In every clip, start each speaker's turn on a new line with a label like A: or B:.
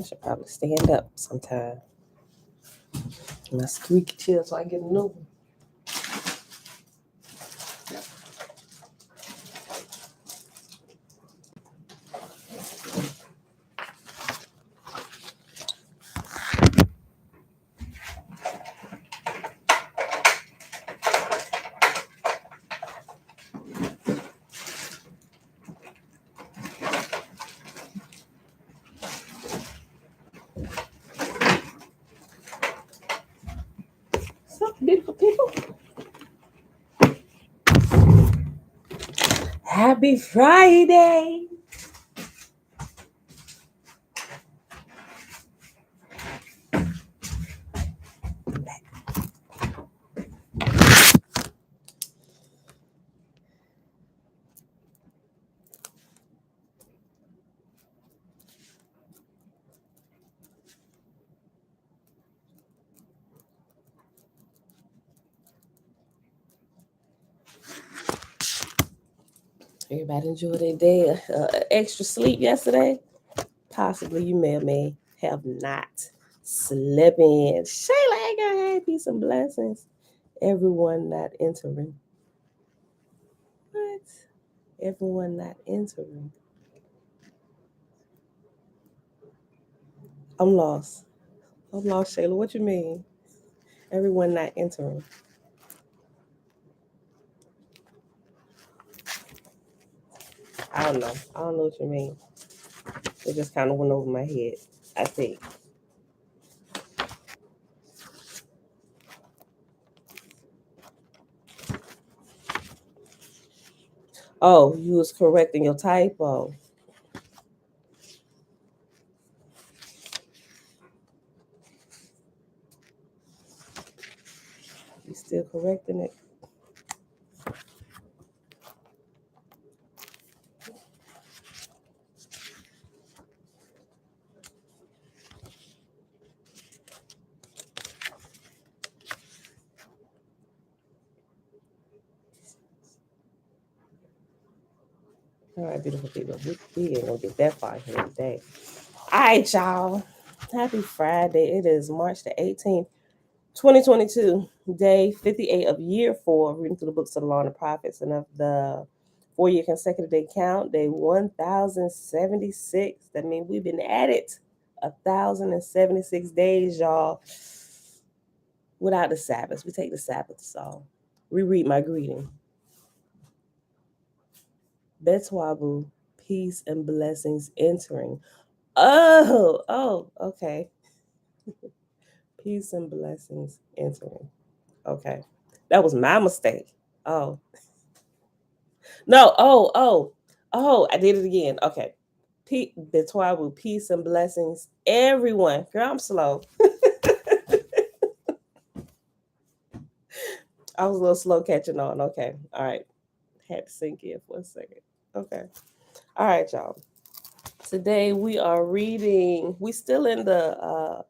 A: I should probably stand up sometime. My squeaky chair so I get a new one. So beautiful people. Happy Friday. Everybody enjoy their day. Extra sleep yesterday? Possibly you may have not slept in. Shayla ain't gonna have peace and blessings. Everyone not entering. What? Everyone not entering. I'm lost. I'm lost, Shayla. What you mean? Everyone not entering. I don't know. I don't know what you mean. It just kind of went over my head, I think. Oh, you was correcting your typo. You still correcting it? All right, beautiful people. We ain't gonna get that far here today. All right, y'all. Happy Friday. It is March the 18th, 2022, day 58 of year 4, reading through the books of the Law and the Prophets, and of the 4-year consecutive day count, day 1076. That means we've been at it 1,076 days, y'all, without the Sabbath. We take the Sabbath, so reread my greeting. Betwabu, peace and blessings entering. Oh, okay. Peace and blessings entering. Okay. That was my mistake. Oh. No, I did it again. Okay. Betwabu, peace and blessings, everyone. Girl, I'm slow. I was a little slow catching on. Okay. All right. Had to sink in for a second. Okay. All right, y'all. Today we are reading, we still in the hold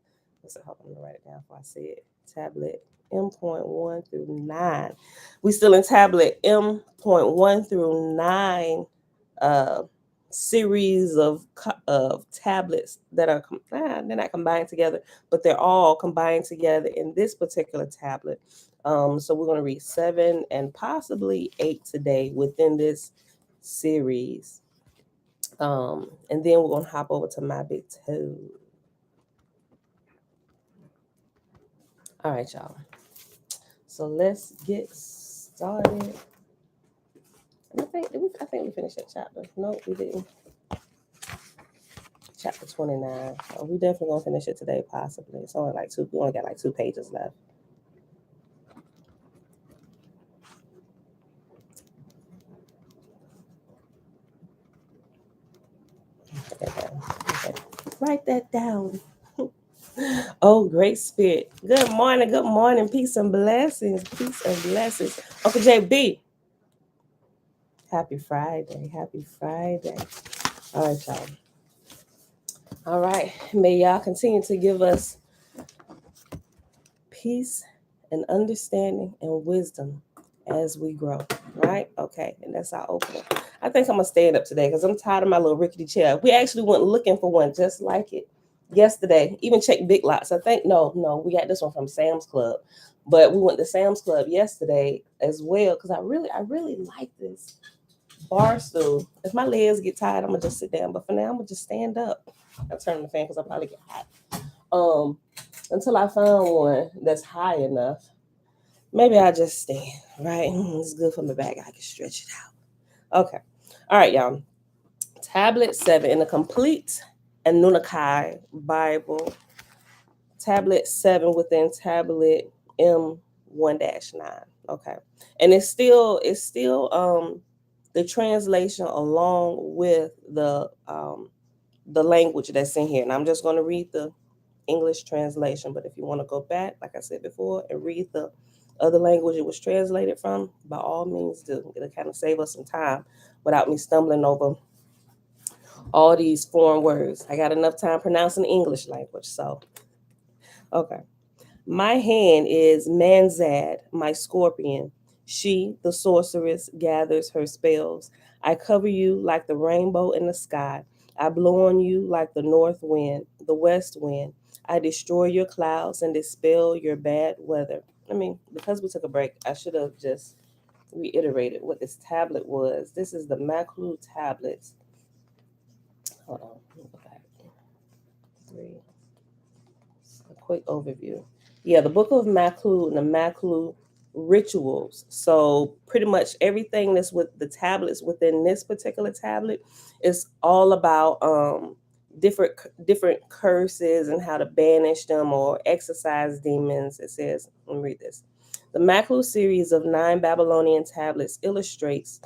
A: on, I'm gonna write it down before I say it. Tablet M.1 through 9. We still in tablet M.1 through 9 series of tablets that are they're not combined together, but they're all combined together in this particular tablet. So we're going to read 7 and possibly 8 today within this series. And then we're going to hop over to my big toe. All right, y'all. So let's get started. And I think we finished that chapter. No, we didn't. Chapter 29. So we definitely gonna finish it today, possibly. It's only like we only got like 2 pages left. Okay. Write that down. Oh, great spirit. Good morning. Peace and blessings. Peace and blessings. Uncle JB. Happy Friday. All right, y'all. All right. May y'all continue to give us peace and understanding and wisdom as we grow. Right? Okay. And that's our opening. I think I'm going to stand up today because I'm tired of my little rickety chair. We actually went looking for one just like it. yesterday. Even checked Big Lots. I think no, we got this one from Sam's Club, but we went to Sam's Club yesterday as well because I really like this bar stool. If my legs get tired, I'm gonna just sit down. But for now, I'm gonna just stand up. I'll turn the fan because I'll probably get hot. Um, until I find one that's high enough. Maybe I'll just stand. Right, it's good for my back. I can stretch it out. Okay, all right, y'all. Tablet 7 in the complete Annunaki Bible. Tablet 7 within tablet M1-9. Okay. And it's still the translation along with the language that's in here. And I'm just going to read the English translation, but if you want to go back, like I said before, and read the other language it was translated from, by all means do. It'll kind of save us some time without me stumbling over all these foreign words. I got enough time pronouncing the English language, so okay. My hand is Manzad, my scorpion. She, the sorceress, gathers her spells. I cover you like the rainbow in the sky. I blow on you like the north wind, the west wind. I destroy your clouds and dispel your bad weather. I mean, because we took a break, I should have just reiterated what this tablet was. This is the Maklu tablets. Hold on, let me go back. 3. A quick overview. Yeah, the Book of Maklu and the Maklu rituals. So pretty much everything that's with the tablets within this particular tablet is all about different curses and how to banish them or exorcise demons. It says, let me read this. The Maklu series of 9 Babylonian tablets illustrates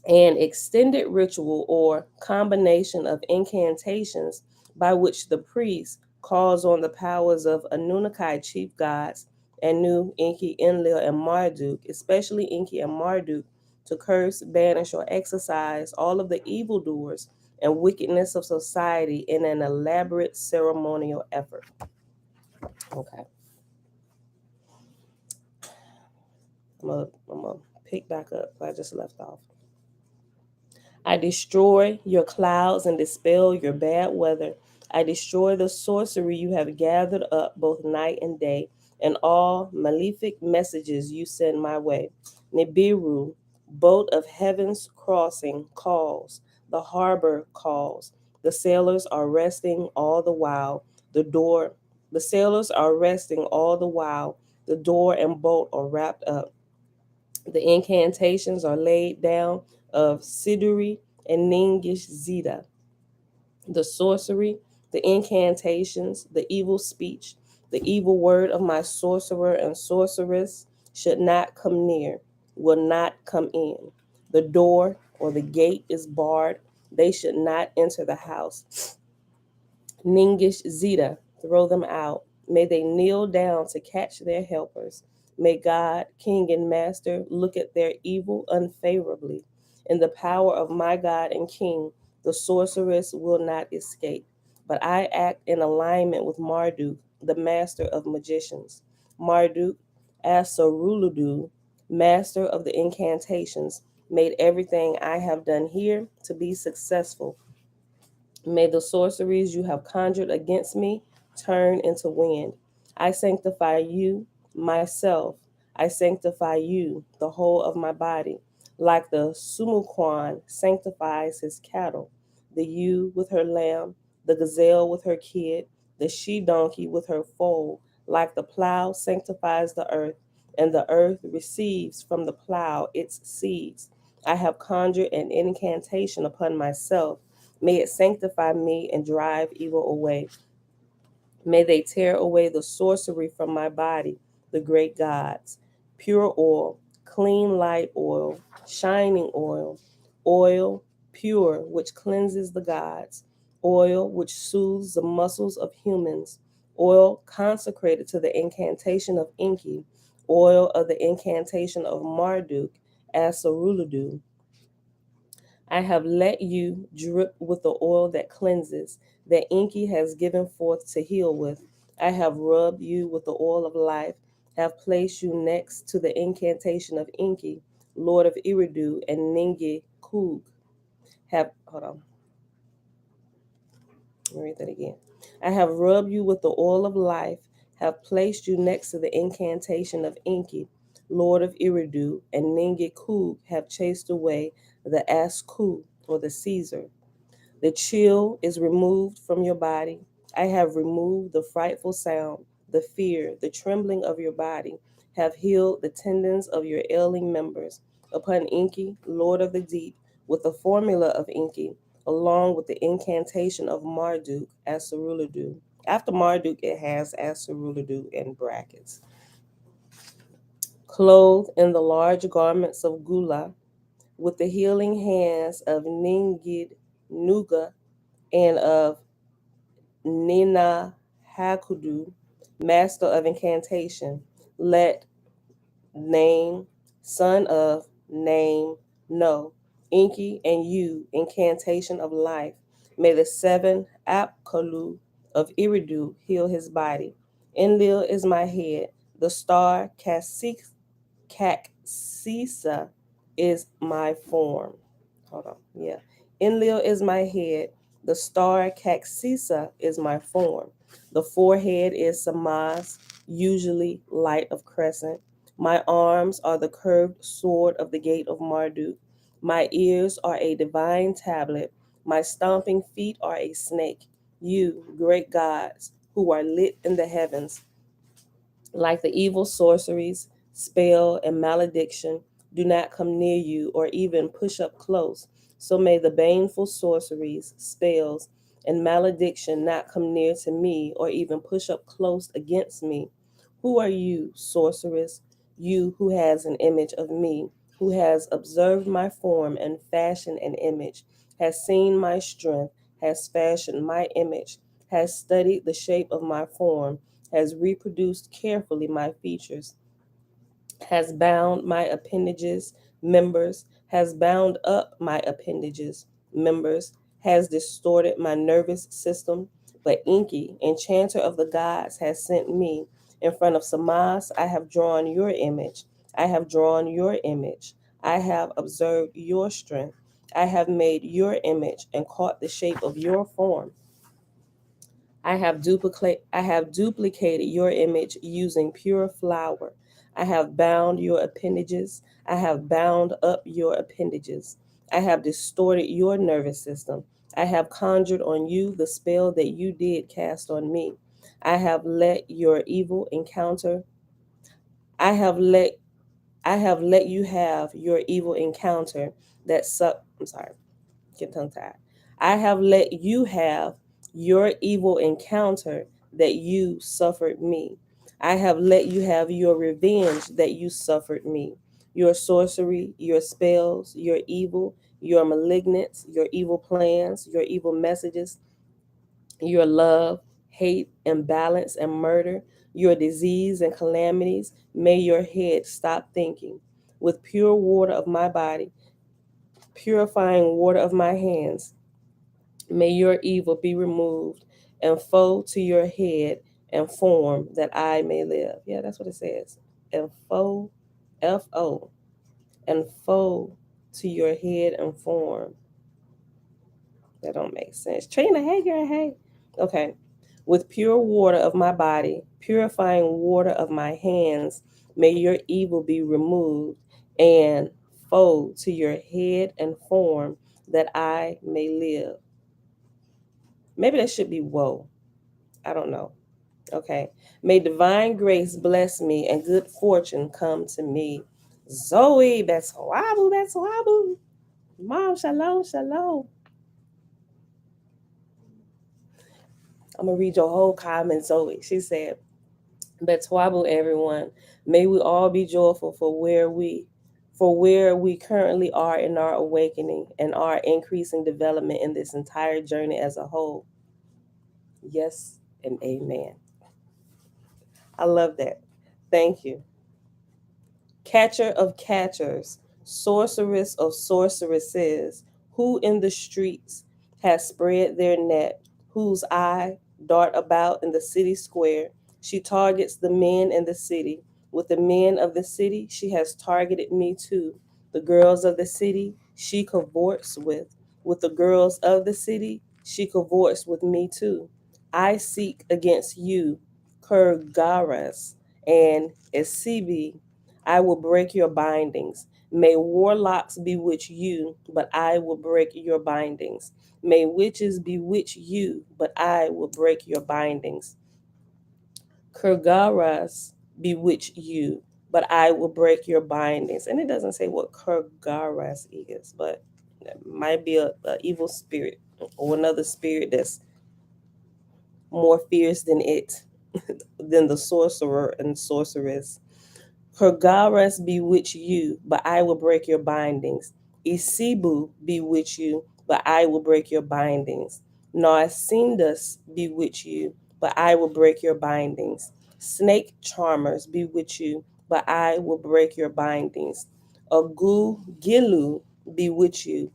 A: an extended ritual or combination of incantations by which the priest calls on the powers of Annunaki chief gods, Anu, Enki, Enlil, and Marduk, especially Enki and Marduk, to curse, banish, or exorcise all of the evildoers and wickedness of society in an elaborate ceremonial effort. Okay, I'm gonna pick back up where I just left off. I destroy your clouds and dispel your bad weather. I destroy the sorcery you have gathered up both night and day, and all malefic messages you send my way. Nibiru, boat of heaven's crossing, calls. The harbor calls. The sailors are resting all the while. The sailors are resting all the while. The door and boat are wrapped up. The incantations are laid down of Siduri and Ningish Zeta. The sorcery, the incantations, the evil speech, the evil word of my sorcerer and sorceress should not come near, will not come in. The door or the gate is barred. They should not enter the house. Ningish Zeta, throw them out. May they kneel down to catch their helpers. May God, King and Master, look at their evil unfavorably. In the power of my God and King, the sorceress will not escape. But I act in alignment with Marduk, the master of magicians. Marduk, Asaruludu, master of the incantations, made everything I have done here to be successful. May the sorceries you have conjured against me turn into wind. I sanctify you, myself. I sanctify you, the whole of my body, like the Sumukwan sanctifies his cattle, the ewe with her lamb, the gazelle with her kid, the she donkey with her foal, like the plow sanctifies the earth, and the earth receives from the plow its seeds. I have conjured an incantation upon myself. May it sanctify me and drive evil away. May they tear away the sorcery from my body, the great gods. Pure oil, clean light oil, shining oil pure which cleanses the gods, oil which soothes the muscles of humans, oil consecrated to the incantation of Enki, oil of the incantation of Marduk, Asaruludu. I have let you drip with the oil that cleanses, that Enki has given forth to heal with. I have rubbed you with the oil of life, have placed you next to the incantation of Enki, Lord of Iridu and Ningi Kug. Hold on, let me read that again. I have rubbed you with the oil of life, have placed you next to the incantation of Enki, Lord of Eridu, and Ningi Kug have chased away the Asku, or the Caesar. The chill is removed from your body. I have removed the frightful sound, the fear, the trembling of your body, have healed the tendons of your ailing members. Upon Enki, Lord of the Deep, with the formula of Enki, along with the incantation of Marduk, Asaruladu. After Marduk, it has Asaruladu in brackets. Clothed in the large garments of Gula, with the healing hands of Ningid Nuga and of Nina Hakudu, master of incantation, let name, son of name, no, Inky and you, incantation of life. May the seven Apkalu of Iridu heal his body. Enlil is my head, the star Caxisa is my form. Hold on, yeah. Enlil is my head, the star Caxisa is my form. The forehead is Samaz, usually light of crescent. My arms are the curved sword of the gate of Marduk. My ears are a divine tablet. My stomping feet are a snake. You, great gods, who are lit in the heavens, like the evil sorceries, spell, and malediction, do not come near you or even push up close. So may the baneful sorceries, spells, and malediction not come near to me or even push up close against me. Who are you, sorceress? You who has an image of me, who has observed my form and fashioned an image, has seen my strength, has fashioned my image, has studied the shape of my form, has reproduced carefully my features, has bound my appendages, members, has bound up my appendages, members, has distorted my nervous system. But Enki, enchanter of the gods, has sent me. In front of Samas, I have drawn your image. I have drawn your image. I have observed your strength. I have made your image and caught the shape of your form. I have duplicated your image using pure flour. I have bound your appendages. I have bound up your appendages. I have distorted your nervous system. I have conjured on you the spell that you did cast on me. I have let your evil encounter. I have let I have let you have your evil encounter that suck. I'm sorry, get tongue tied. I have let you have your evil encounter that you suffered me. I have let you have your revenge that you suffered me. Your sorcery, your spells, your evil, your malignance, your evil plans, your evil messages, your love, hate, imbalance, and murder, your disease and calamities. May your head stop thinking. With pure water of my body, purifying water of my hands, may your evil be removed and fold to your head and form that I may live. Yeah, that's what it says. And fold, F-O, and fold to your head and form. That don't make sense. Trina, hey girl, hey. Okay. With pure water of my body, purifying water of my hands, may your evil be removed and fold to your head and form that I may live. Maybe that should be woe. I don't know. Okay. May divine grace bless me and good fortune come to me. Zoe, Betsawabu, Betsawabu. Mom, shalom, shalom. I'm going to read your whole comment, Zoe. She said, Betsawabu, everyone. May we all be joyful for where we currently are in our awakening and our increasing development in this entire journey as a whole. Yes and amen. I love that. Thank you. Catcher of catchers, sorceress of sorceresses, who in the streets has spread their net, whose eye dart about in the city square. She targets the men in the city. With the men of the city, she has targeted me too. The girls of the city, she cavorts with. With the girls of the city, she cavorts with me too. I seek against you, Kurgaras and Esibi. I will break your bindings. May warlocks bewitch you, but I will break your bindings. May witches bewitch you, but I will break your bindings. Kurgaras bewitch you, but I will break your bindings. And it doesn't say what Kurgaras is, but it might be a evil spirit or another spirit that's more fierce than it, than the sorcerer and sorceress. Kurgaras bewitch you, but I will break your bindings. Isibu bewitch you, but I will break your bindings. Narcindas bewitch you, but I will break your bindings. Snake charmers bewitch you, but I will break your bindings. Agu Gilu bewitch you,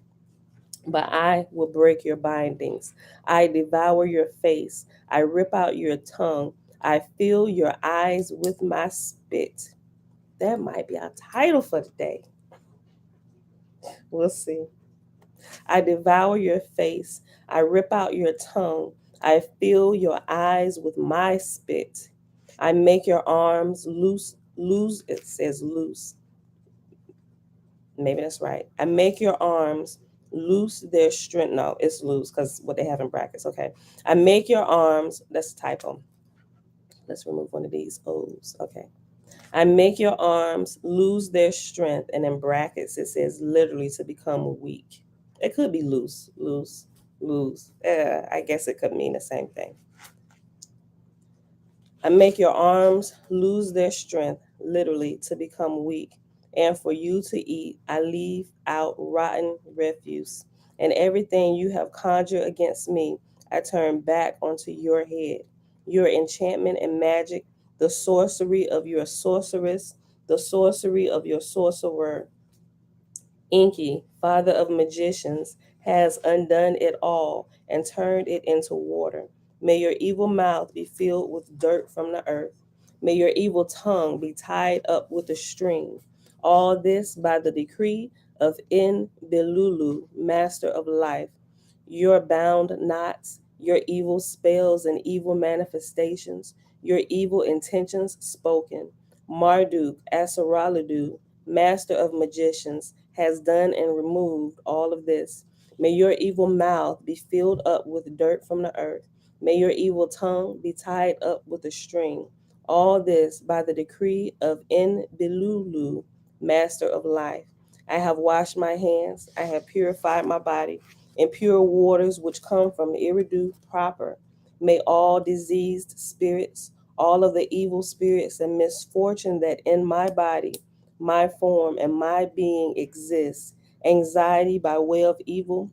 A: but I will break your bindings. I devour your face. I rip out your tongue. I fill your eyes with my spit. That might be our title for today. We'll see. I devour your face. I rip out your tongue. I fill your eyes with my spit. I make your arms loose. It says loose. Maybe that's right. I make your arms loose their strength. No, it's loose because what they have in brackets. Okay. I make your arms, that's a typo. Let's remove one of these O's. Okay. I make your arms lose their strength. And in brackets, it says literally to become weak. It could be loose, loose, loose. I guess it could mean the same thing. I make your arms lose their strength, literally to become weak. And for you to eat, I leave out rotten refuse. And everything you have conjured against me, I turn back onto your head. Your enchantment and magic, the sorcery of your sorceress, the sorcery of your sorcerer, Enki, father of magicians, has undone it all and turned it into water. May your evil mouth be filled with dirt from the earth. May your evil tongue be tied up with a string. All this by the decree of Enbilulu, master of life. Your bound knots, your evil spells and evil manifestations, your evil intentions spoken. Marduk, Asaraladu, master of magicians, has done and removed all of this. May your evil mouth be filled up with dirt from the earth. May your evil tongue be tied up with a string. All this by the decree of Enbilulu, master of life. I have washed my hands, I have purified my body in pure waters which come from Eridu proper. May all diseased spirits, all of the evil spirits and misfortune that in my body, my form, and my being exists, anxiety by way of evil,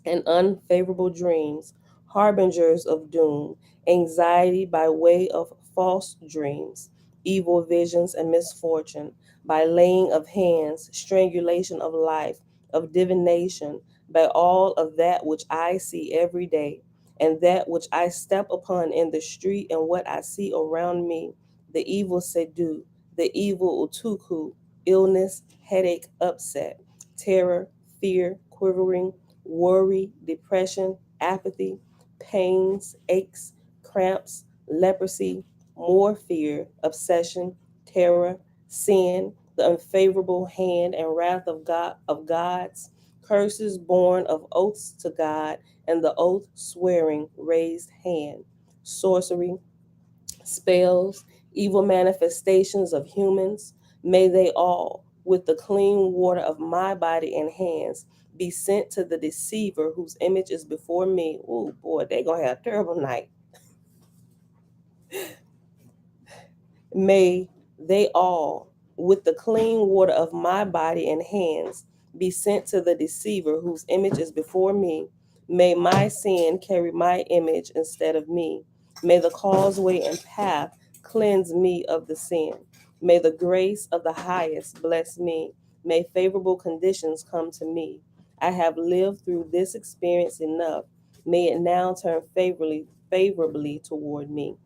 A: and unfavorable dreams, harbingers of doom, anxiety by way of false dreams, evil visions and misfortune, by laying of hands, strangulation of life, of divination, by all of that which I see every day, and that which I step upon in the street, and what I see around me, the evil sedu, the evil utuku, illness, headache, upset, terror, fear, quivering, worry, depression, apathy, pains, aches, cramps, leprosy, more fear, obsession, terror, sin, the unfavorable hand and wrath of God of gods, curses born of oaths to God, and the oath swearing raised hand, sorcery, spells, evil manifestations of humans, may they all, with the clean water of my body and hands, be sent to the deceiver whose image is before me. Oh boy, they're gonna have a terrible night. May they all, with the clean water of my body and hands, be sent to the deceiver whose image is before me. May my sin carry my image instead of me. May the causeway and path cleanse me of the sin. May the grace of the highest bless me. May favorable conditions come to me. I have lived through this experience enough. May it now turn favorably toward me.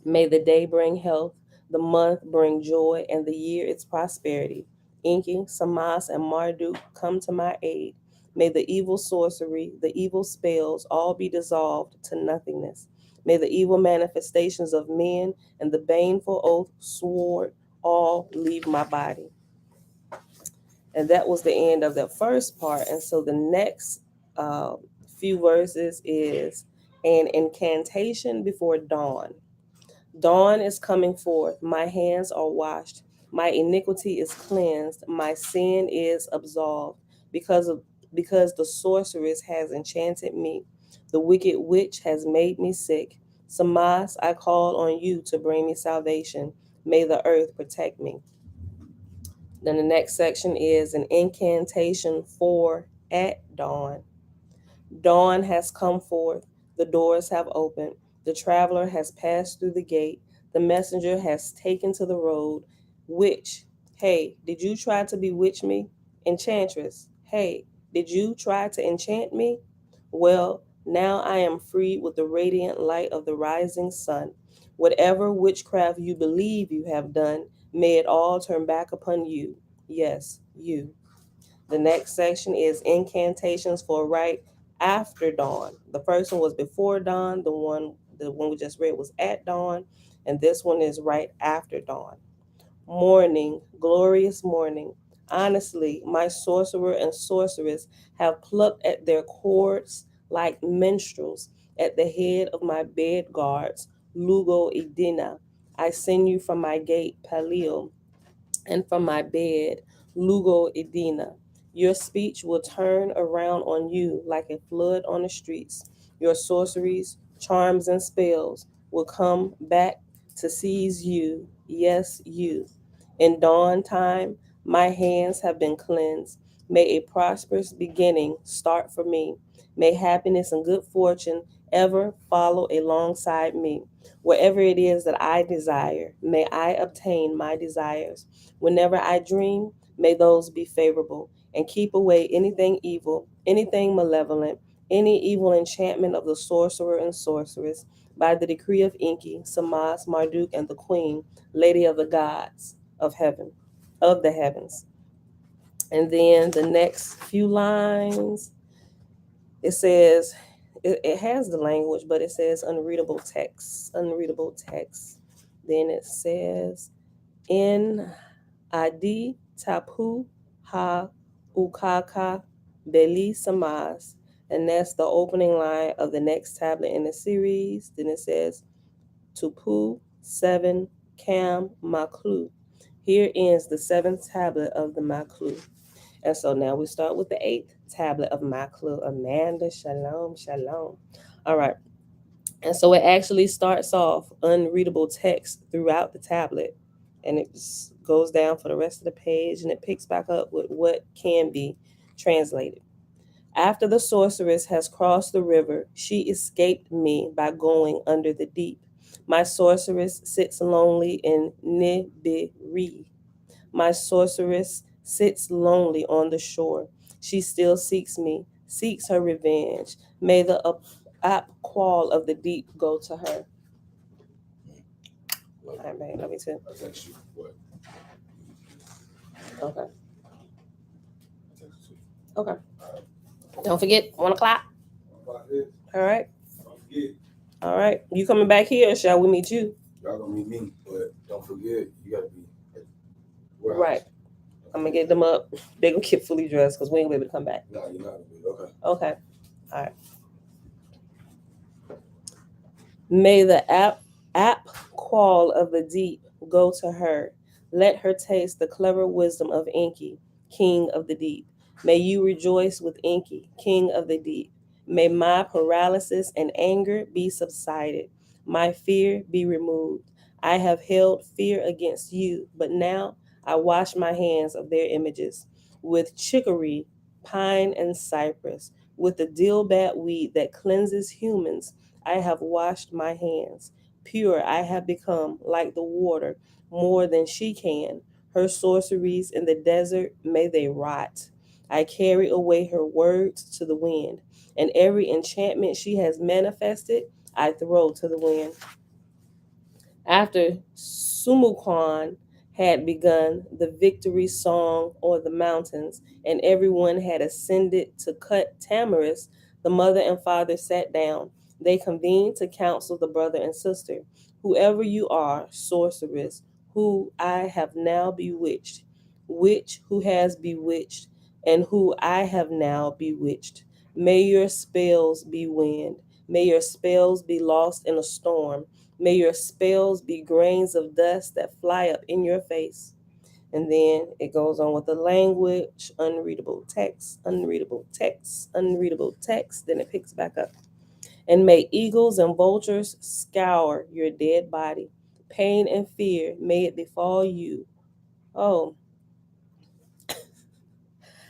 A: May the day bring health, the month bring joy, and the year its prosperity. Inky, Samas, and Marduk come to my aid. May the evil sorcery, the evil spells all be dissolved to nothingness. May the evil manifestations of men and the baneful oath sword all leave my body. And that was the end of the first part. And so the next uh, few verses is an incantation before dawn. Dawn is coming forth. My hands are washed. My iniquity is cleansed. My sin is absolved. Because the sorceress has enchanted me. The wicked witch has made me sick. Samas, I call on you to bring me salvation. May the earth protect me. Then the next section is an incantation for at dawn. Dawn has come forth, the doors have opened, the traveler has passed through the gate, the messenger has taken to the road. Witch, hey, did you try to bewitch me? Enchantress, hey, did you try to enchant me? Well, now I am freed with the radiant light of the rising sun. Whatever witchcraft you believe you have done, may it all turn back upon you. Yes, you. The next section is incantations for right after dawn. The first one was before dawn. The one we just read was at dawn, and this one is right after dawn. Morning, glorious morning. Honestly, my sorcerer and sorceress have plucked at their cords like minstrels at the head of my bed guards. Lugo Edina. I send you from my gate, Palil, and from my bed, Lugo Edina. Your speech will turn around on you like a flood on the streets. Your sorceries, charms, and spells will come back to seize you. Yes, you. In dawn time, my hands have been cleansed. May a prosperous beginning start for me. May happiness and good fortune ever follow alongside me. Wherever it is that I desire, may I obtain my desires. Whenever I dream, may those be favorable, and keep away anything evil, anything malevolent, any evil enchantment of the sorcerer and sorceress, by the decree of Enki, Samas, Marduk, and the Queen, Lady of the Gods of heaven, of the heavens. And then the next few lines, it says, it has the language, but it says unreadable text, unreadable text. Then it says, in Adi Tapu Ha Ukaka Beli Samas. And that's the opening line of the next tablet in the series. Then it says Tupu 7 Cam Maklu. Here ends the seventh tablet of the Maklu. And so now we start with the eighth tablet of Maklu. Amanda, shalom, shalom. All right. And so it actually starts off unreadable text throughout the tablet, and it just goes down for the rest of the page, and it picks back up with what can be translated. After the sorceress has crossed the river, she escaped me by going under the deep. My sorceress sits lonely in Nibiru. My sorceress sits lonely on the shore. She still seeks me, seeks her revenge. May the upquall of the deep go to her. All right, babe, love you too.
B: I text you what?
A: Okay.
B: I text you.
A: Okay. Don't forget, 1 o'clock. All right.
B: Don't forget.
A: All right. You coming back here or shall we meet you?
B: Y'all gonna meet me, but don't forget, you gotta be at warehouse.
A: Right. I'm gonna get them up. They gonna get fully dressed because we ain't gonna be able to come back.
B: No, you're not gonna be. Okay.
A: Okay. All right. May the app qual of the deep go to her. Let her taste the clever wisdom of Enki, king of the deep. May you rejoice with Enki, king of the deep. May my paralysis and anger be subsided, my fear be removed. I have held fear against you, but now I wash my hands of their images with chicory, pine, and cypress, with the dilbat weed that cleanses humans. I have washed my hands. Pure I have become, like the water, more than she can. Her sorceries in the desert, may they rot. I carry away her words to the wind, and every enchantment she has manifested, I throw to the wind. After Sumukwan had begun the victory song on the mountains, and everyone had ascended to cut tamarisk, the mother and father sat down. They convened to counsel the brother and sister. Whoever you are, sorceress, who I have now bewitched, witch who has bewitched, and who I have now bewitched, may your spells be wind. May your spells be lost in a storm. May your spells be grains of dust that fly up in your face. And then it goes on with the language, unreadable text, unreadable text, unreadable text. Then it picks back up. And may eagles and vultures scour your dead body. Pain and fear, may it befall you. Oh,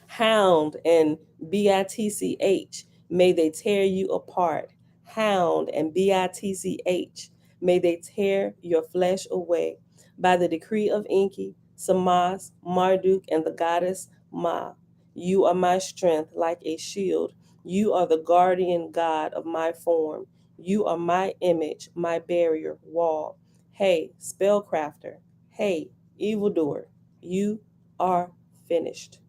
A: hound and bitch, may they tear you apart. Hound and bitch, may they tear your flesh away. By the decree of Enki, Samas, Marduk, and the goddess Ma, you are my strength like a shield. You are the guardian god of my form. You are my image, my barrier, wall. Hey, spellcrafter. Hey, evildoer. You are finished.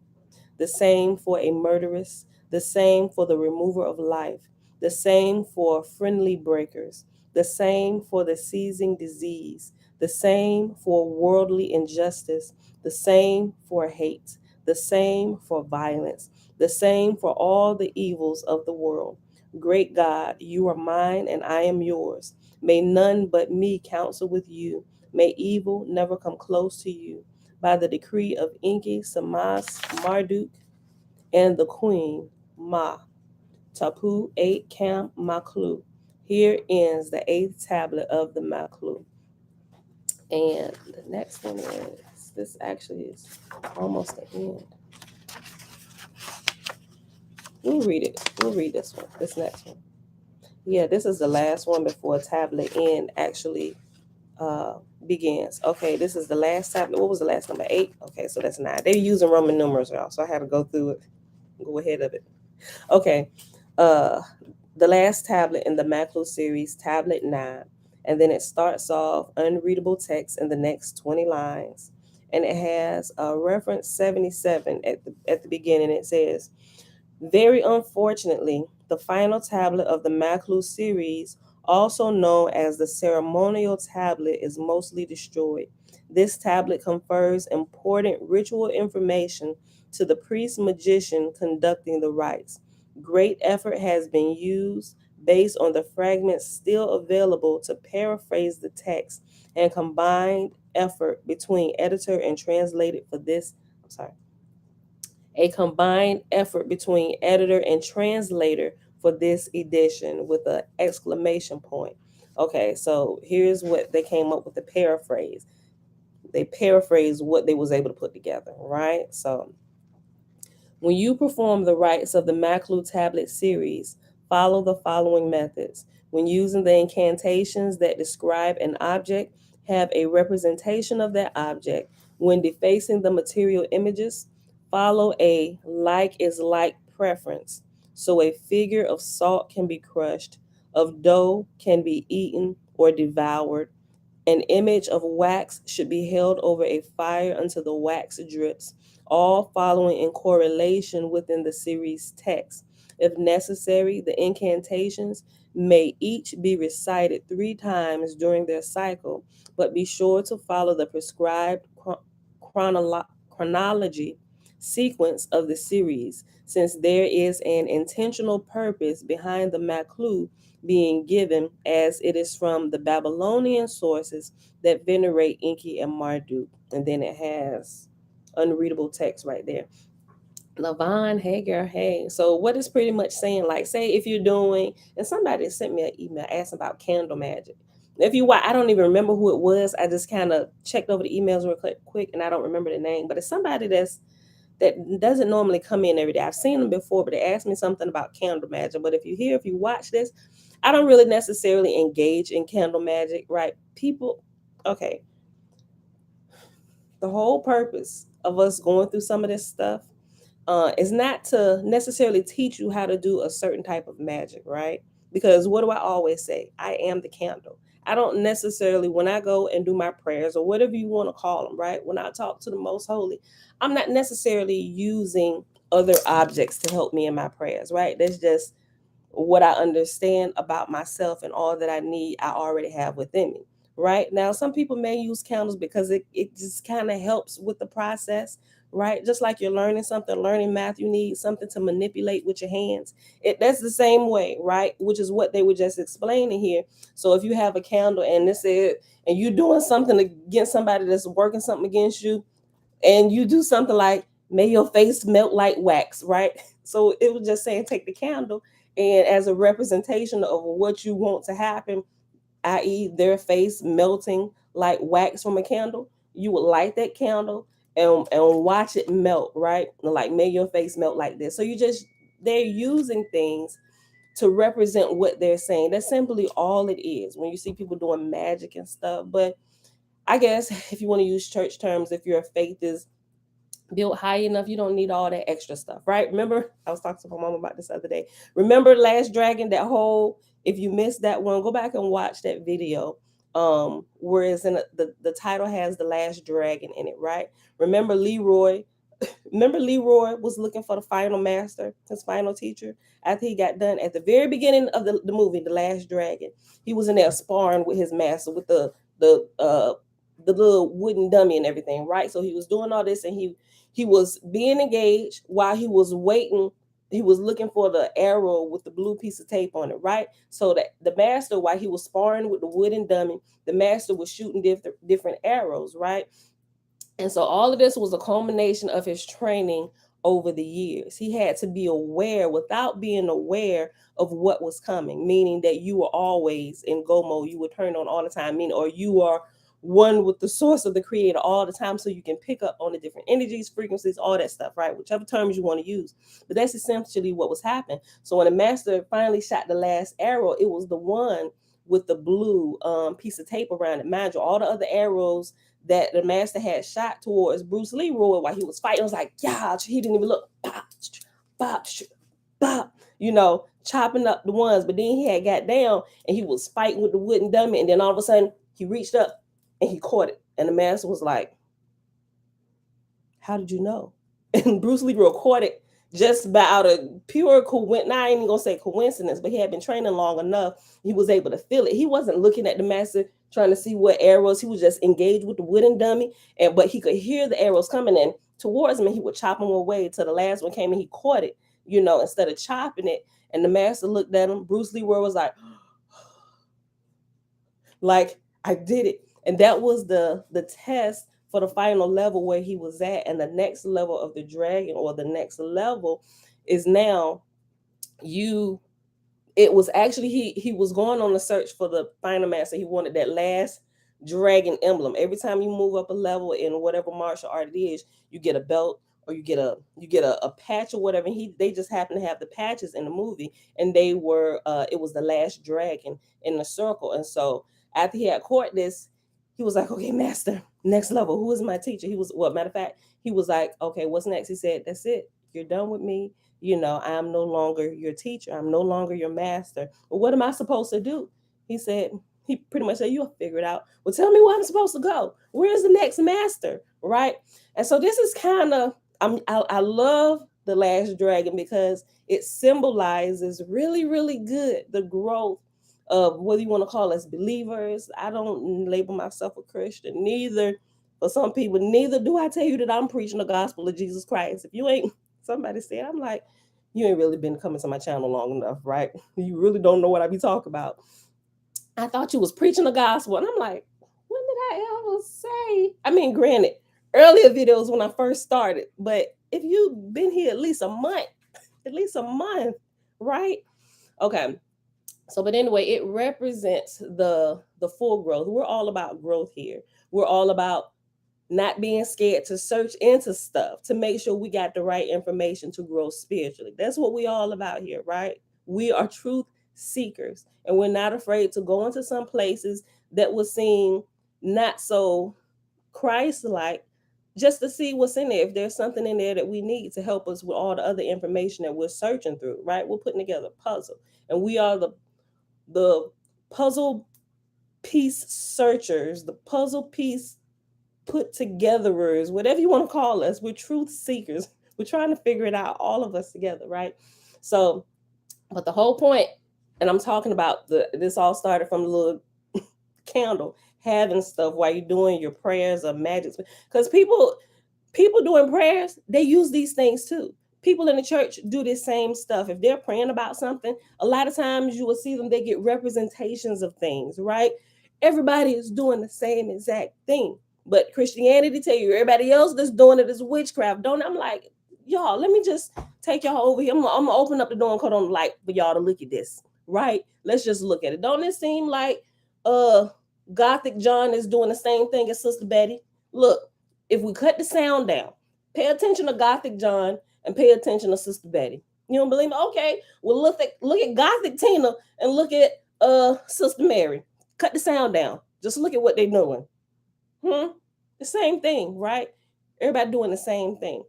A: The same for a murderess, the same for the remover of life, the same for friendly breakers, the same for the seizing disease, the same for worldly injustice, the same for hate, the same for violence, the same for all the evils of the world. Great God, you are mine and I am yours. May none but me counsel with you. May evil never come close to you. By the decree of Enki, Samas, Marduk, and the queen, Ma, Tapu 8 Camp Maklu. Here ends the 8th tablet of the Maklu. And the next one is, this actually is almost the end. We'll read it. We'll read this one, this next one. Yeah, this is the last one before tablet N actually begins. Okay, this is the last tablet. What was the last number? 8? Okay, so that's 9. They're using Roman numerals, y'all, so I had to go through it, go ahead of it. Okay, uh, the last tablet in the Maklu series, tablet 9, and then it starts off unreadable text in the next 20 lines, and it has a reference 77 at the beginning. It says, very unfortunately, the final tablet of the Maklu series, also known as the ceremonial tablet, is mostly destroyed. This tablet confers important ritual information to the priest magician conducting the rites. Great effort has been used based on the fragments still available to paraphrase the text, and combined effort between editor and translator for this. I'm sorry, a combined effort between editor and translator for this edition with an exclamation point. Okay, so here's what they came up with, the paraphrase. They paraphrased what they was able to put together, right? So when you perform the rites of the Maklu tablet series, follow the following methods. When using the incantations that describe an object, have a representation of that object. When defacing the material images, follow a like is like preference. So a figure of salt can be crushed, of dough can be eaten or devoured. An image of wax should be held over a fire until the wax drips, all following in correlation within the series text. If necessary, the incantations may each be recited 3 times during their cycle, but be sure to follow the prescribed chronology sequence of the series, since there is an intentional purpose behind the Maklu being given, as it is from the Babylonian sources that venerate Enki and Marduk. And then it has unreadable text right there. Lavon, hey girl, hey. So what is pretty much saying, like, say if you're doing, and somebody sent me an email asking about candle magic. If you watch, I don't even remember who it was. I just kind of checked over the emails real quick, and I don't remember the name. But it's somebody that doesn't normally come in every day. I've seen them before, but they asked me something about candle magic. But if you watch this, I don't really necessarily engage in candle magic, right? People, okay. The whole purpose of us going through some of this stuff is not to necessarily teach you how to do a certain type of magic, right? Because what do I always say? I am the candle. I don't necessarily, when I go and do my prayers or whatever you want to call them, right? When I talk to the Most Holy, I'm not necessarily using other objects to help me in my prayers, right? That's just what I understand about myself, and all that I need, I already have within me. Right now, some people may use candles because it just kind of helps with the process, right? Just like you're learning something, learning math, you need something to manipulate with your hands. That's the same way, right? Which is what they were just explaining here. So if you have a candle and this is, and you're doing something against somebody that's working something against you, and you do something like, may your face melt like wax, right? So it was just saying, take the candle, and as a representation of what you want to happen, i.e., their face melting like wax from a candle, you would light that candle and watch it melt, right? Like, may your face melt like this. So they're using things to represent what they're saying. That's simply all it is when you see people doing magic and stuff. But I guess if you want to use church terms, if your faith is built high enough, you don't need all that extra stuff, right? Remember, I was talking to my mom about this other day. Remember Last Dragon, that whole, if you missed that one, go back and watch that video. Whereas in the title has the Last Dragon in it, right? Remember Leroy Remember, Leroy was looking for the final master, his final teacher, after he got done at the very beginning of the movie, The Last Dragon. He was in there sparring with his master with the the little wooden dummy and everything, right? So he was doing all this, and he was being engaged while he was waiting. He was looking for the arrow with the blue piece of tape on it, right? So that the master, while he was sparring with the wooden dummy, the master was shooting different arrows, right? And so all of this was a culmination of his training over the years. He had to be aware without being aware of what was coming, meaning that you were always in go mode. You were turned on all the time, meaning, or you are one with the source of the creator all the time, so you can pick up on the different energies, frequencies, all that stuff, right? Whichever terms you want to use. But that's essentially what was happening. So when the master finally shot the last arrow, it was the one with the blue piece of tape around it. Mind you, all the other arrows that the master had shot towards Bruce Leroy while he was fighting, it was like, yeah, he didn't even look, bop, bop, bop, chopping up the ones. But then he had got down and he was fighting with the wooden dummy, and then all of a sudden he reached up and he caught it, and the master was like, how did you know? And Bruce Lee recorded just by out of pure coincidence. Not even gonna say coincidence, but he had been training long enough. He was able to feel it. He wasn't looking at the master trying to see what arrows. He was just engaged with the wooden dummy, and but he could hear the arrows coming in towards him, and he would chop them away till the last one came and he caught it. Instead of chopping it. And the master looked at him. Bruce Lee was like, I did it. And that was the test for the final level where he was at. And the next level of the dragon, or the next level, is now you it was actually he was going on a search for the final master. He wanted that last dragon emblem. Every time you move up a level in whatever martial art it is, you get a belt, or you get a patch or whatever. And they just happen to have the patches in the movie, and they were it was the last dragon in the circle. And so after he had caught this, he was like, okay, master, next level, who is my teacher? He was, well, matter of fact, he was like, okay, what's next? He said, that's it, you're done with me. I am no longer your teacher. I'm no longer your master. Well, what am I supposed to do? He said, he pretty much said, you'll figure it out. Well, tell me where I'm supposed to go. Where's the next master? Right. And so this is kind of, I love The Last Dragon because it symbolizes really, really good the growth of whether you want to call us believers. I don't label myself a Christian, neither. For some people, neither do I tell you that I'm preaching the gospel of Jesus Christ. If you ain't, somebody said, I'm like, you ain't really been coming to my channel long enough, right? You really don't know what I be talking about. I thought you was preaching the gospel. And I'm like, when did I ever say? I mean, granted, earlier videos when I first started, but if you've been here at least a month, right? Okay. So, but anyway, it represents the full growth. We're all about growth here. We're all about not being scared to search into stuff to make sure we got the right information to grow spiritually. That's what we all about here, right? We are truth seekers, and we're not afraid to go into some places that will seem not so Christ-like, just to see what's in there. If there's something in there that we need to help us with all the other information that we're searching through, right? We're putting together a puzzle, and we are the puzzle piece searchers, the puzzle piece put togetherers, whatever you want to call us. We're truth seekers. We're trying to figure it out, all of us together, right? So, but the whole point, and I'm talking about this all started from the little candle, having stuff while you're doing your prayers or magic, because people doing prayers, they use these things too. People in the church do this same stuff. If they're praying about something, a lot of times you will see them, they get representations of things, right? Everybody is doing the same exact thing. But Christianity tell you everybody else that's doing it is witchcraft. Don't I'm like, y'all, let me just take y'all over here. I'm gonna open up the door and cut on the light for y'all to look at this. Right? Let's just look at it. Don't it seem like Gothic John is doing the same thing as Sister Betty? Look, if we cut the sound down, pay attention to Gothic John and pay attention to Sister Betty. You don't believe me? Okay. Well, look at Gothic Tina and look at Sister Mary. Cut the sound down. Just look at what they're doing. The same thing, right? Everybody doing the same thing.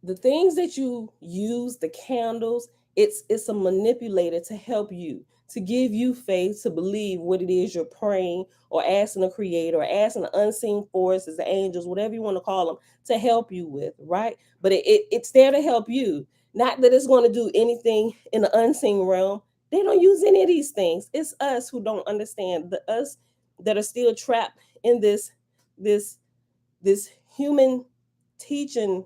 A: The things that you use, the candles, it's a manipulator to help you, to give you faith to believe what it is you're praying or asking the creator or asking the unseen forces, the angels, whatever you want to call them, to help you with, right? But it's there to help you. Not that it's going to do anything in the unseen realm. They don't use any of these things. It's us who don't understand, the us that are still trapped in this human teaching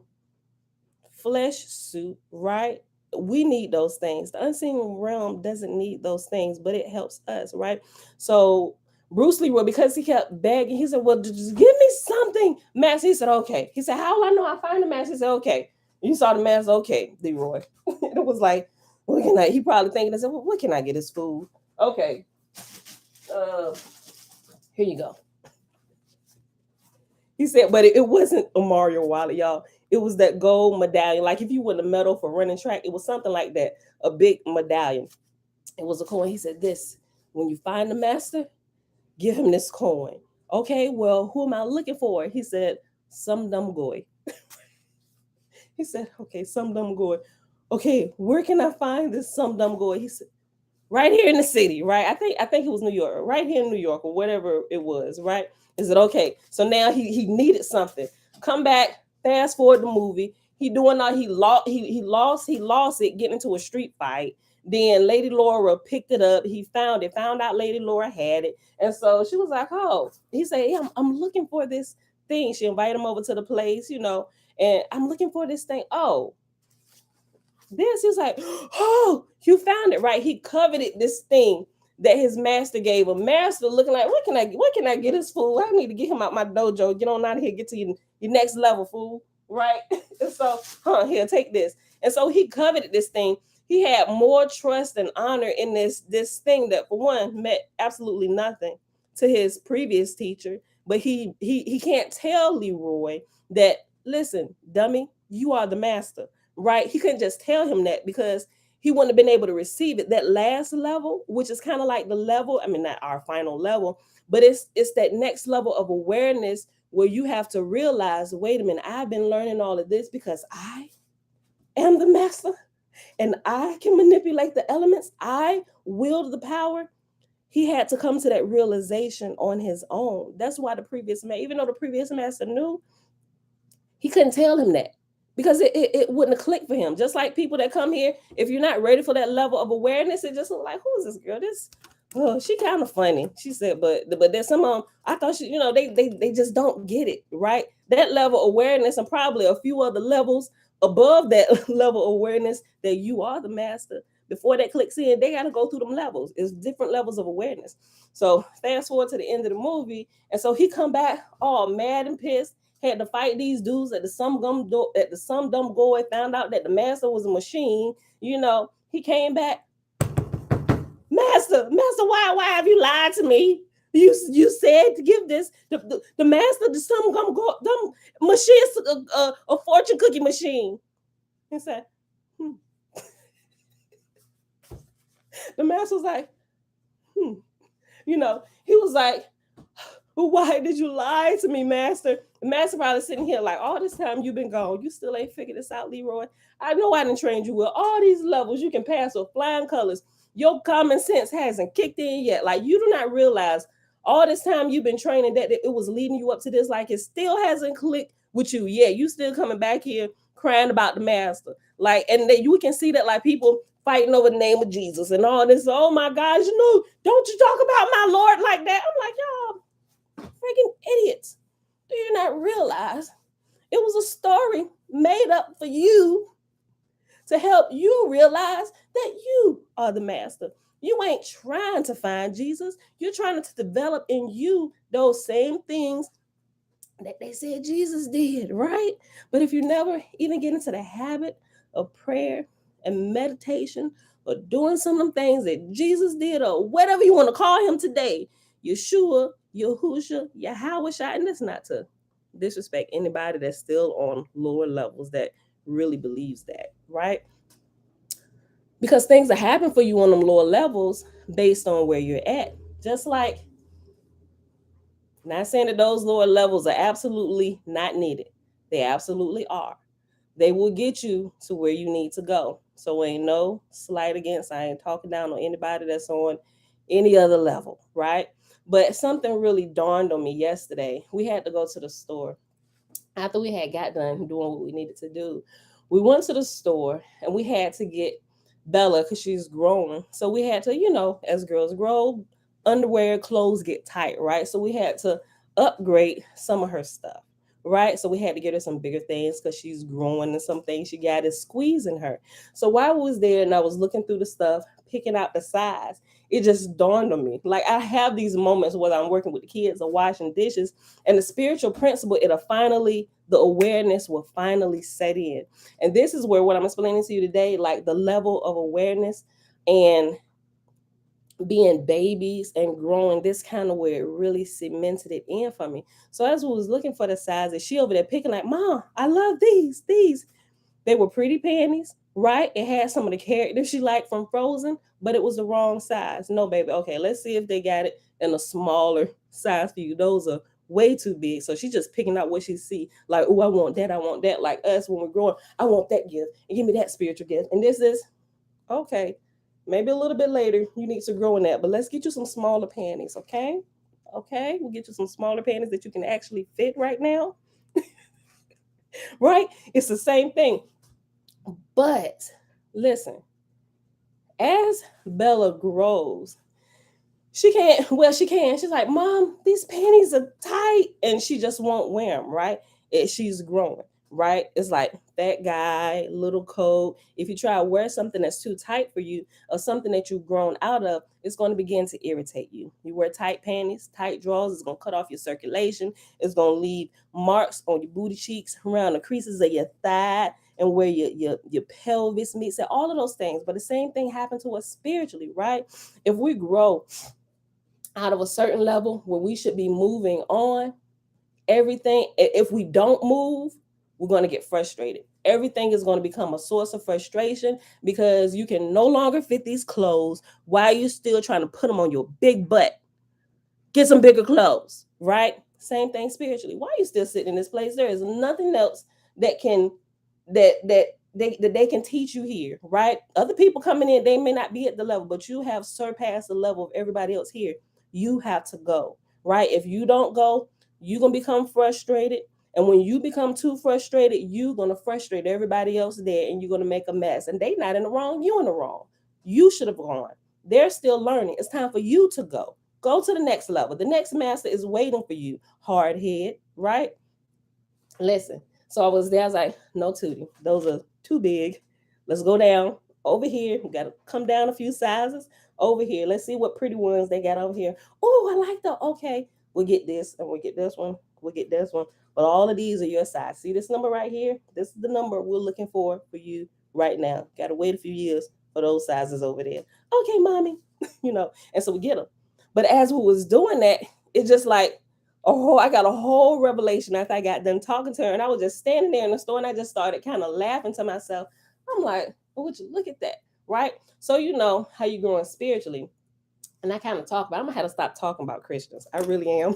A: flesh suit, right? We need those things. The unseen realm doesn't need those things, but it helps us, right? So Bruce Leroy, because he kept begging, he said, well, just give me something, Master. He said, okay. He said, how will I know I find the Master? He said, okay. You saw the Master? Okay, Leroy. It was like, what can I, he probably thinking, I said, well, what can I get his food? Okay. Here you go. He said, but it wasn't a Mario wallet, y'all. It was that gold medallion. Like if you win a medal for running track, it was something like that, a big medallion. It was a coin. He said, this, when you find the Master, give him this coin. Okay, well, who am I looking for? He said, some dumb boy. He said, okay, some dumb boy. Okay, where can I find this some dumb boy? He said, right here in the city, right? I think it was New York, right here in New York or whatever it was, right? Is it okay? So now he needed something. Come back, fast forward the movie. He doing all he lost it, getting into a street fight. Then Lady Laura picked it up. He found it, found out Lady Laura had it. And so she was like, oh, he said, yeah, I'm looking for this thing. She invited him over to the place, and I'm looking for this thing. Oh, this, he's like, oh, you found it, right? He coveted this thing that his master gave him. Master looking like, what can I get his fool? I need to get him out my dojo. Get on out of here, get to your next level, fool. Right? And so, here, take this. And so he coveted this thing. He had more trust and honor in this thing that, for one, meant absolutely nothing to his previous teacher. But he can't tell Leroy that, listen, dummy, you are the master. Right? He couldn't just tell him that because he wouldn't have been able to receive it. That last level, which is kind of like the level, I mean, not our final level, but it's that next level of awareness where you have to realize, wait a minute, I've been learning all of this because I am the master and I can manipulate the elements. I wield the power. He had to come to that realization on his own. That's why the previous man, even though the previous master knew, he couldn't tell him that because it wouldn't have clicked for him. Just like people that come here, if you're not ready for that level of awareness, it just look like, who is this girl? She kind of funny. She said, but there's some of them, I thought she, they just don't get it, right? That level of awareness and probably a few other levels above that level of awareness that you are the master. Before that clicks in, they got to go through them levels. It's different levels of awareness. So fast forward to the end of the movie. And so he come back all mad and pissed, had to fight these dudes at the some dumb boy found out that the master was a machine. He came back, master, why have you lied to me? You said to give this the master to some dumb machine, a fortune cookie machine. He said, the master was like, he was like, well, why did you lie to me, master? The master probably sitting here like, all this time you've been gone, you still ain't figured this out, Leroy. I know I didn't train you with all these levels. You can pass with flying colors. Your common sense hasn't kicked in yet. Like, you do not realize all this time you've been training that it was leading you up to this. Like, it still hasn't clicked with you yet. You still coming back here crying about the master. Like, and that you can see that, like, people fighting over the name of Jesus and all this. Oh my gosh, don't you talk about my Lord like that. I'm like, y'all freaking idiots. Do you not realize it was a story made up for you to help you realize that you are the master? You ain't trying to find Jesus. You're trying to develop in you those same things that they said Jesus did, right? But if you never even get into the habit of prayer and meditation or doing some of them things that Jesus did or whatever you want to call him today, Yeshua, Yahusha, Yahweh, and that's not to disrespect anybody that's still on lower levels that really believes that, right? Because things that happen for you on them lower levels based on where you're at. Just like, not saying that those lower levels are absolutely not needed. They absolutely are. They will get you to where you need to go. So ain't no slight against. I ain't talking down on anybody that's on any other level, right? But something really dawned on me yesterday. We had to go to the store after we had got done doing what we needed to do. We went to the store and we had to get Bella, because she's growing. So we had to, as girls grow, underwear, clothes get tight, right? So we had to upgrade some of her stuff, right? So we had to get her some bigger things because she's growing, and some things she got is squeezing her. So while I was there and I was looking through the stuff, picking out the size, it just dawned on me. Like, I have these moments whether I'm working with the kids or washing dishes, and the spiritual principle, the awareness will finally set in. And this is where what I'm explaining to you today, like the level of awareness and being babies and growing, this kind of where it really cemented it in for me. So as we was looking for the sizes, she over there picking like, Mom, I love these. They were pretty panties, right? It had some of the characters she liked from Frozen, but it was the wrong size. No, baby. Okay, let's see if they got it in a smaller size for you. Those are way too big. So she's just picking out what she see. Like, oh, I want that. I want that. Like us when we're growing, I want that gift. And give me that spiritual gift. And this is, okay, maybe a little bit later, you need to grow in that. But let's get you some smaller panties, okay? Okay, we'll get you some smaller panties that you can actually fit right now. Right? It's the same thing. But listen, as Bella grows, she can't, well, she can. She's like, Mom, these panties are tight. And she just won't wear them, right? She's growing, right? It's like that guy, little coat. If you try to wear something that's too tight for you or something that you've grown out of, it's going to begin to irritate you. You wear tight panties, tight drawers, it's going to cut off your circulation. It's going to leave marks on your booty cheeks, around the creases of your thigh, and where your pelvis meets, and all of those things. But the same thing happened to us spiritually, right? If we grow out of a certain level where we should be moving on, everything, if we don't move, we're going to get frustrated. Everything is going to become a source of frustration because you can no longer fit these clothes while you're still trying to put them on your big butt. Get some bigger clothes, right? Same thing spiritually. Why are you still sitting in this place? There is nothing else that can they can teach you here, right? Other people coming in, they may not be at the level, but you have surpassed the level of everybody else here. You have to go, right? If you don't go, you're gonna become frustrated. And when you become too frustrated, you're gonna frustrate everybody else there, and you're gonna make a mess. And they not in the wrong, you in the wrong. You should have gone. They're still learning. It's time for you to go. Go to the next level. The next master is waiting for you. Hard head, right? Listen. So I was there. I was like, no, Tootie, those are too big. Let's go down over here. We got to come down a few sizes over here. Let's see what pretty ones they got over here. Oh, I like the, okay. We'll get this and we'll get this one. We'll get this one. But all of these are your size. See this number right here? This is the number we're looking for you right now. Got to wait a few years for those sizes over there. Okay, mommy. And so we get them. But as we was doing that, it's just like, oh, I got a whole revelation after I got done talking to her. And I was just standing there in the store and I just started kind of laughing to myself. I'm like, oh, would you look at that? Right? So you know how you're growing spiritually. And I kind of talk about, I'm going to have to stop talking about Christians. I really am.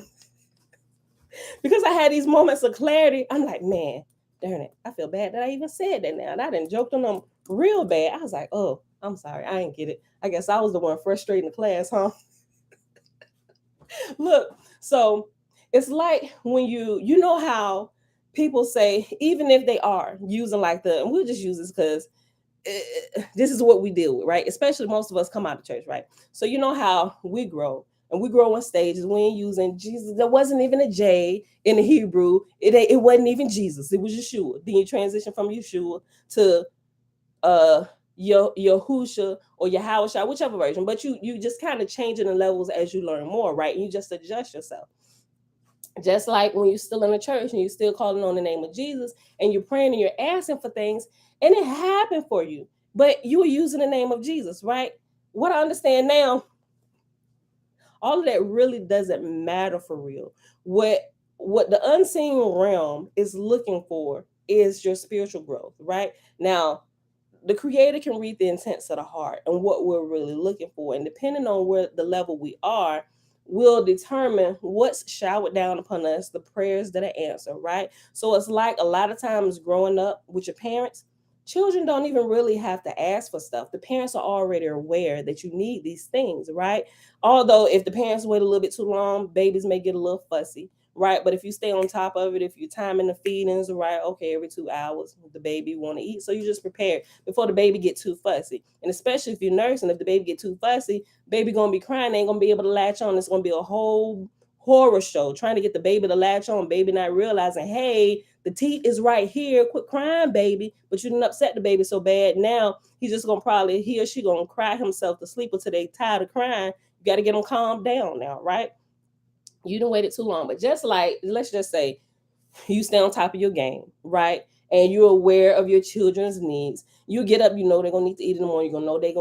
A: Because I had these moments of clarity. I'm like, man, darn it. I feel bad that I even said that now. And I done joked on them real bad. I was like, oh, I'm sorry, I didn't get it. I guess I was the one frustrating the class, huh? Look, so it's like when you know how people say, even if they are using like and we'll just use this because this is what we deal with, right? Especially most of us come out of church, right? So you know how we grow, and we grow in stages. We ain't using Jesus. There wasn't even a J in the Hebrew. It wasn't even Jesus. It was Yeshua. Then you transition from Yeshua to uh Yahusha or Yahusha, whichever version. But you just kind of changing the levels as you learn more, right? And you just adjust yourself. Just like when you're still in the church and you're still calling on the name of Jesus and you're praying and you're asking for things and it happened for you, but you were using the name of Jesus, right? What I understand now, all of that really doesn't matter for real. What the unseen realm is looking for is your spiritual growth, right? Now, the creator can read the intents of the heart and what we're really looking for. And depending on where the level we are, will determine what's showered down upon us, the prayers that are answered, right? So it's like a lot of times growing up with your parents, children don't even really have to ask for stuff. The parents are already aware that you need these things, right? Although if the parents wait a little bit too long, babies may get a little fussy, right? But if you stay on top of it, if you're timing the feedings, right? Okay, every 2 hours, the baby want to eat. So you just prepare before the baby get too fussy. And especially if you're nursing, if the baby get too fussy, baby gonna be crying, they ain't gonna be able to latch on. It's gonna be a whole horror show trying to get the baby to latch on, baby not realizing, hey, the teeth is right here. Quit crying, baby. But you didn't upset the baby so bad. Now he's just gonna probably, he or she gonna cry himself to sleep until they tired of crying. You gotta get them calmed down now, right? You didn't wait it too long. But just like, let's just say you stay on top of your game, right? And you're aware of your children's needs. You get up, you know they're gonna need to eat in the morning. You know they're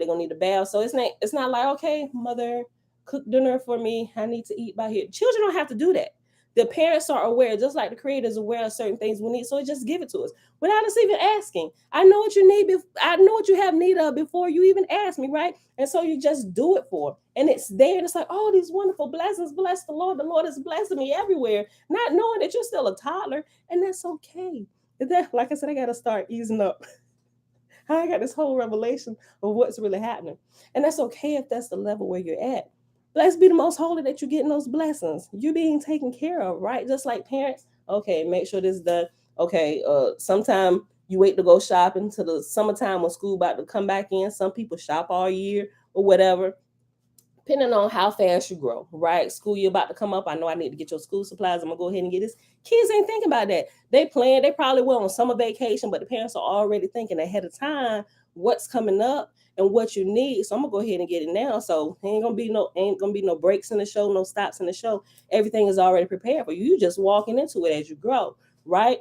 A: gonna need a bath. So it's not like, okay, mother, cook dinner for me. I need to eat by here. Children don't have to do that. The parents are aware, just like the creator is aware of certain things we need. So it just give it to us without us even asking. I know what you need. I know what you have need of before you even ask me, right? And so you just do it for. And it's there. And it's like, oh, these wonderful blessings. Bless the Lord. The Lord is blessing me everywhere, not knowing that you're still a toddler, and that's okay. That, like I said, I got to start easing up. I got this whole revelation of what's really happening, and that's okay if that's the level where you're at. Blessed be the most holy that you're getting those blessings. You're being taken care of, right? Just like parents. Okay, make sure this is done. Okay, sometime you wait to go shopping to the summertime when school about to come back in. Some people shop all year or whatever, depending on how fast you grow, right? School year about to come up. I know I need to get your school supplies. I'm gonna go ahead and get this. Kids ain't thinking about that. They plan. They probably will on summer vacation, but the parents are already thinking ahead of time what's coming up and what you need. So I'm gonna go ahead and get it now. So ain't gonna be no breaks in the show, no stops in the show. Everything is already prepared for you. You just walking into it as you grow, right?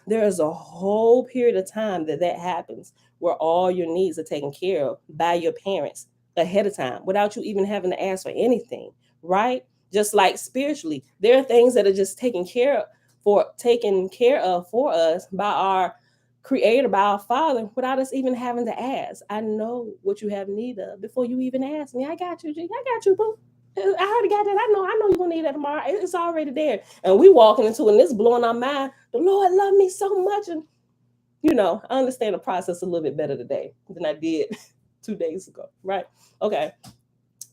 A: There is a whole period of time that happens where all your needs are taken care of by your parents ahead of time without you even having to ask for anything, right? Just like spiritually, there are things that are just taken care of for us by our creator, by our father, without us even having to ask. I know what you have need of before you even ask me. I got you, G. I got you, boo. I already got that. I know you're gonna need that tomorrow. It's already there. And we walking into it and it's blowing our mind. The Lord loved me so much. And I understand the process a little bit better today than I did 2 days ago. Right. Okay.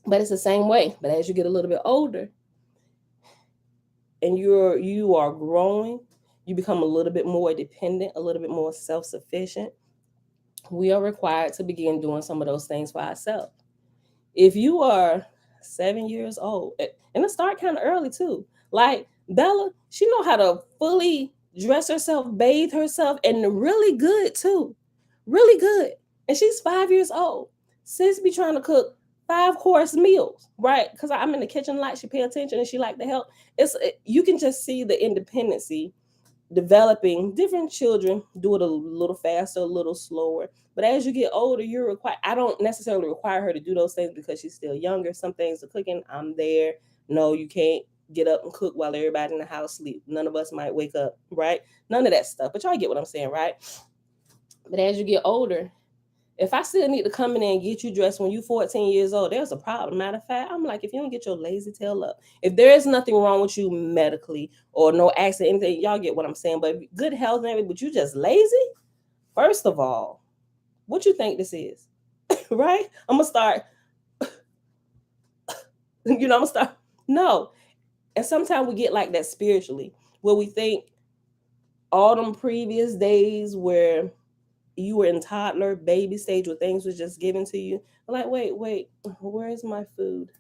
A: But it's the same way. But as you get a little bit older and you are growing, you become a little bit more dependent, a little bit more self-sufficient. We are required to begin doing some of those things for ourselves. If you are 7 years old, and it start kind of early too. Like Bella, she know how to fully dress herself, bathe herself, and really good too, really good. And she's 5 years old. Sis be trying to cook 5 course meals, right? Because I'm in the kitchen a lot. She pay attention and she like to help. You can just see the independency developing. Different children do it a little faster, a little slower. But as you get older, you're required. I don't necessarily require her to do those things because she's still younger. Some things are cooking. I'm there. No, you can't get up and cook while everybody in the house sleep. None of us might wake up, right? None of that stuff. But y'all get what I'm saying, right? But as you get older, if I still need to come in and get you dressed when you're 14 years old, there's a problem. Matter of fact, I'm like, if you don't get your lazy tail up, if there is nothing wrong with you medically or no accident, anything, y'all get what I'm saying. But good health and everything, but you just lazy, first of all, what you think this is? Right? I'm gonna start, I'm gonna start. No. And sometimes we get like that spiritually, where we think all them previous days where you were in toddler, baby stage, where things was just given to you. I'm like, wait, where's my food?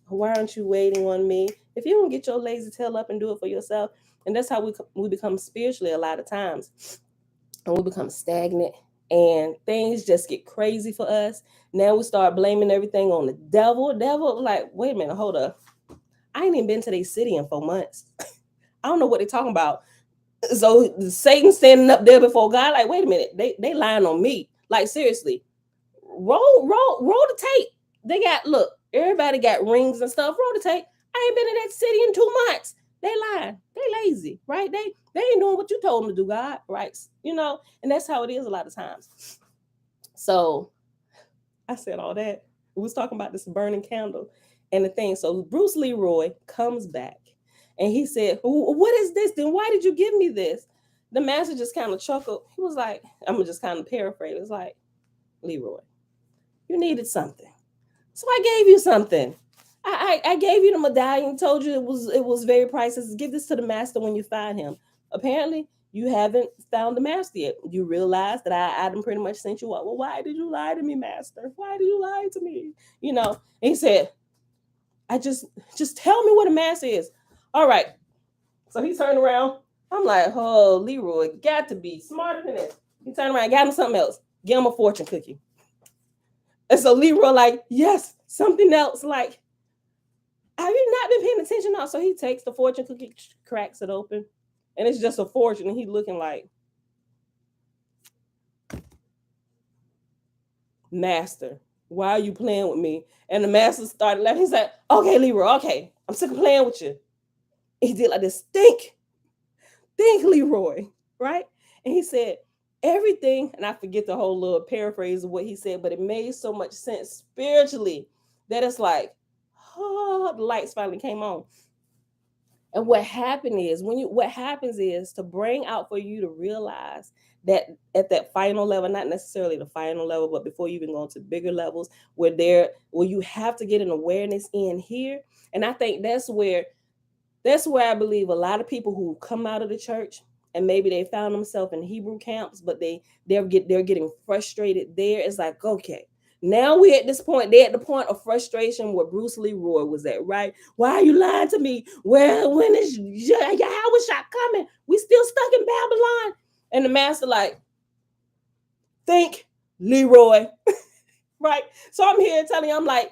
A: Why aren't you waiting on me? If you don't get your lazy tail up and do it for yourself, and that's how we become spiritually a lot of times, and we become stagnant, and things just get crazy for us. Now we start blaming everything on the devil. Devil, like, wait a minute, hold up. I ain't even been to their city in 4 months. I don't know what they're talking about. So Satan standing up there before God, like, wait a minute, they lying on me. Like, seriously, roll the tape. They got, look, everybody got rings and stuff. Roll the tape. I ain't been in that city in 2 months. They lying. They lazy, right? They ain't doing what you told them to do, God, right? And that's how it is a lot of times. So I said all that. We was talking about this burning candle and the thing. So Bruce Leroy comes back and he said, what is this? Then why did you give me this? The master just kind of chuckled. He was like, I'm gonna just kind of paraphrase. It's like, Leroy, you needed something. So I gave you something. I gave you the medallion, told you it was very priceless. Give this to the master when you find him. Apparently, you haven't found the master yet. You realize that I done pretty much sent you up. Well, why did you lie to me, master? Why did you lie to me? And he said, I just tell me what a master is. All right. So he turned around. I'm like, oh, Leroy, got to be smarter than this. He turned around, got him something else. Give him a fortune cookie. And so Leroy, like, yes, something else. Like, have you not been paying attention now? So he takes the fortune cookie, cracks it open, and it's just a fortune. And he's looking like, master, why are you playing with me? And the master started laughing. He's like, okay, Leroy, okay, I'm sick of playing with you. He did like this, think, Leroy, right? And he said, everything, and I forget the whole little paraphrase of what he said, but it made so much sense spiritually that it's like, oh, the lights finally came on. And what happens is to bring out for you to realize that at that final level, not necessarily the final level, but before you even go into bigger levels, where you have to get an awareness in here. And I think that's where I believe a lot of people who come out of the church and maybe they found themselves in Hebrew camps, but they're getting frustrated there. It's like, okay, now we're at this point. They're at the point of frustration where Bruce Leroy was at, right? Why are you lying to me? Well, when is Yahweh shot coming? We still stuck in Babylon. And the master like, think, Leroy. Right? So I'm here telling you, I'm like,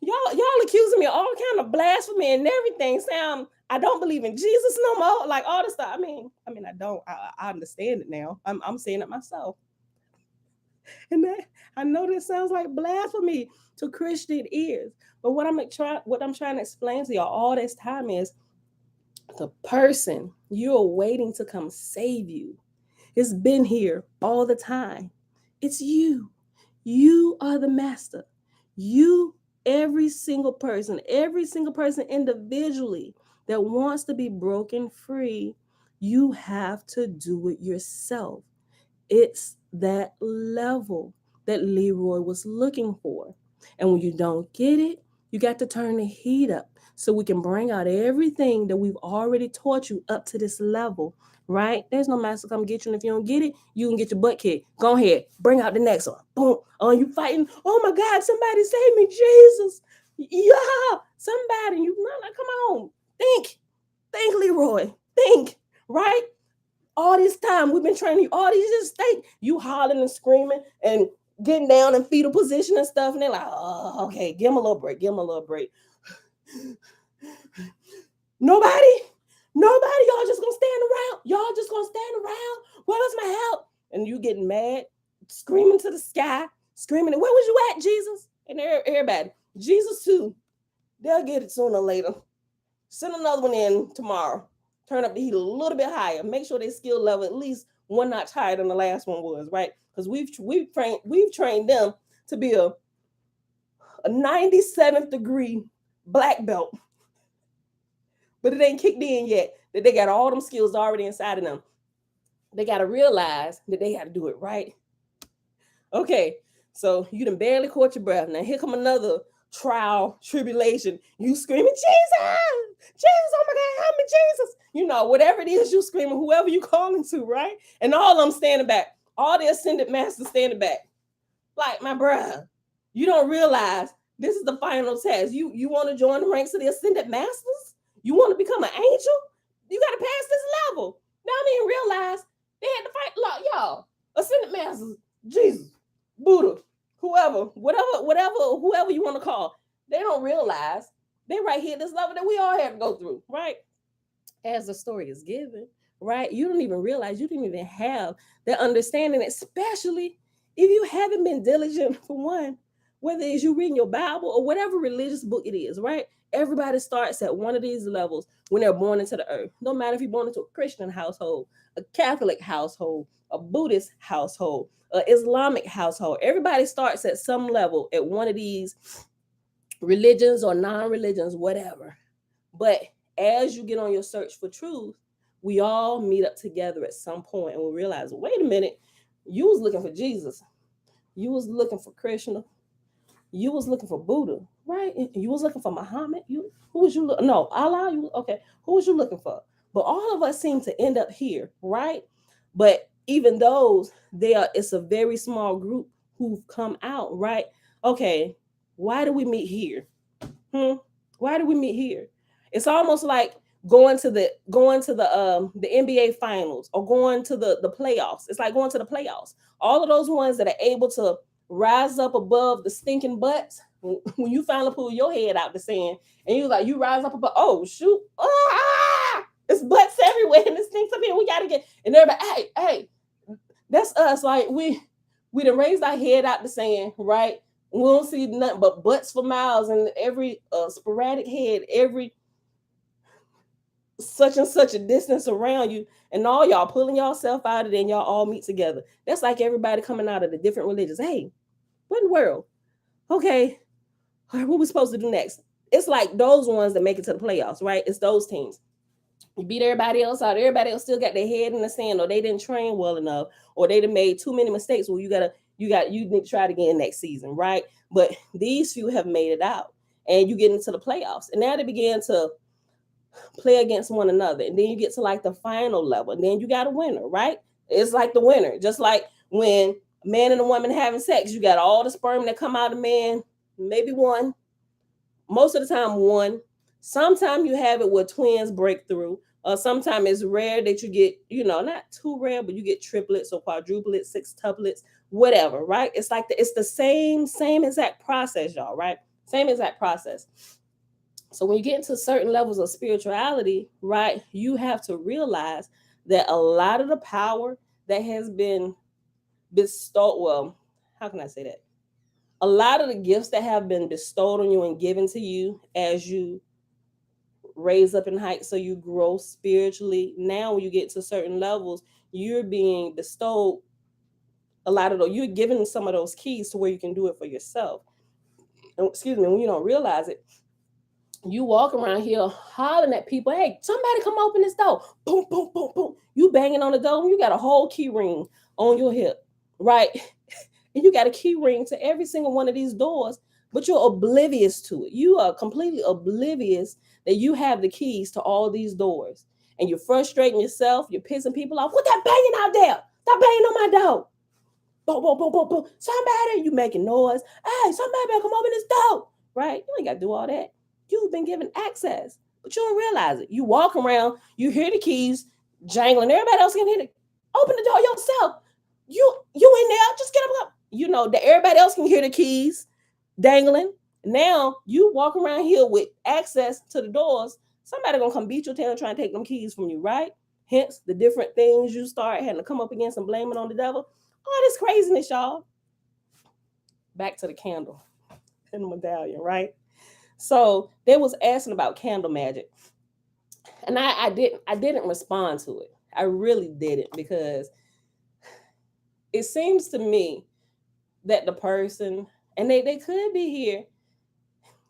A: y'all accusing me of all kind of blasphemy and everything. Sam, I don't believe in Jesus no more. Like all this stuff. I mean, I don't. I understand it now. I'm saying it myself. And I know this sounds like blasphemy to Christian ears. But what I'm trying to explain to y'all all this time is the person you're waiting to come save you. It's been here all the time. It's you. You are the master. You, every single person individually that wants to be broken free, you have to do it yourself. It's that level that Leroy was looking for. And when you don't get it, you got to turn the heat up so we can bring out everything that we've already taught you up to this level, right? There's no master come get you. And if you don't get it, you can get your butt kicked. Go ahead, bring out the next one. Boom. Oh, you fighting? Oh my God, somebody save me, Jesus. Yeah, somebody. You like, come on. Think, Leroy. Think, right? All this time we've been training you, all these just think you hollering and screaming and getting down in fetal position and stuff, and they're like, oh, okay, give him a little break, nobody, y'all just gonna stand around, where's my help? And you getting mad, screaming to the sky, screaming, where was you at, Jesus? And everybody, Jesus too, they'll get it sooner or later. Send another one in tomorrow. Turn up the heat a little bit higher. Make sure their skill level at least one notch higher than the last one was, right? Because we've trained them to be a 97th degree black belt, but it ain't kicked in yet. That they got all them skills already inside of them. They got to realize that they got to do it right. Okay, so you done barely caught your breath. Now here come another trial, tribulation. You screaming, Jesus, Jesus, oh my God, help me, Jesus. You know, whatever it is you screaming, whoever you calling to, right? And all of them standing back. All the ascended masters standing back. Like, my bruh, you don't realize this is the final test. You want to join the ranks of the ascended masters? You want to become an angel? You got to pass this level. Now I didn't realize they had to fight. Like, y'all, ascended masters, Jesus, Buddha, whoever you want to call. They don't realize they right here at this level that we all have to go through, right? As the story is given, right? You don't even realize you didn't even have that understanding, especially if you haven't been diligent for one, whether it's you reading your Bible or whatever religious book it is, right? Everybody starts at one of these levels when they're born into the earth. No matter if you're born into a Christian household, a Catholic household, a Buddhist household, an Islamic household. Everybody starts at some level at one of these religions or non-religions, whatever. But as you get on your search for truth, we all meet up together at some point and we realize, wait a minute, you was looking for Jesus. You was looking for Krishna. You was looking for Buddha, right? You was looking for Muhammad. Who was you look? No, Allah. You okay? Who was you looking for? But all of us seem to end up here, right? But even those, it's a very small group who've come out, right? Okay, why do we meet here? Why do we meet here? It's almost like going to the NBA finals or going to the playoffs. It's like going to the playoffs. All of those ones that are able to rise up above the stinking butts when you finally pull your head out the sand and you rise up above, oh shoot, it's butts everywhere and it stinks up here. We gotta get, and everybody, hey, that's us. Like we done raised our head out the sand, right? We don't see nothing but butts for miles, and every sporadic head, every such and such a distance around you, and all y'all pulling yourself out of it, and y'all all meet together. That's like everybody coming out of the different religions. Hey, what in the world? Okay, what we supposed to do next? It's like those ones that make it to the playoffs, right? It's those teams. You beat everybody else out. Everybody else still got their head in the sand, or they didn't train well enough, or they done made too many mistakes. Well, you need to try it again next season, right? But these few have made it out, and you get into the playoffs, and now they begin to play against one another, and then you get to like the final level, and then you got a winner, right? It's like the winner, just like when a man and a woman having sex, you got all the sperm that come out of man, maybe one, most of the time one. Sometimes you have it where twins break through. Sometimes it's rare that you get, not too rare, but you get triplets or quadruplets, sextuplets, whatever, right? It's like it's the same exact process, y'all, right? Same exact process. So when you get into certain levels of spirituality, right, you have to realize that a lot of the power that has been bestowed, well, how can I say that? A lot of the gifts that have been bestowed on you and given to you as you raise up in height, so you grow spiritually. Now when you get to certain levels, you're being bestowed a lot of those, you're given some of those keys to where you can do it for yourself. And, excuse me, when you don't realize it, you walk around here hollering at people, hey, somebody come open this door. Boom, boom, boom, boom. You banging on the door, you got a whole key ring on your hip, right? And you got a key ring to every single one of these doors, but you're oblivious to it. You are completely oblivious that you have the keys to all these doors. And you're frustrating yourself, you're pissing people off. What that banging out there? Stop banging on my door. Boom, boom, boom, boom, boom. Somebody, you making noise. Hey, somebody better come open this door. Right? You ain't got to do all that. You've been given access, but you don't realize it. You walk around, you hear the keys jangling. Everybody else can hear it. Open the door yourself. You in there? Just get up. That everybody else can hear the keys dangling. Now you walk around here with access to the doors. Somebody gonna come beat your tail and try and take them keys from you, right? Hence the different things you start having to come up against and blame it on the devil. All this craziness, y'all. Back to the candle and the medallion, right? So they was asking about candle magic, and I didn't respond to it. I really didn't, because it seems to me that the person, and they could be here,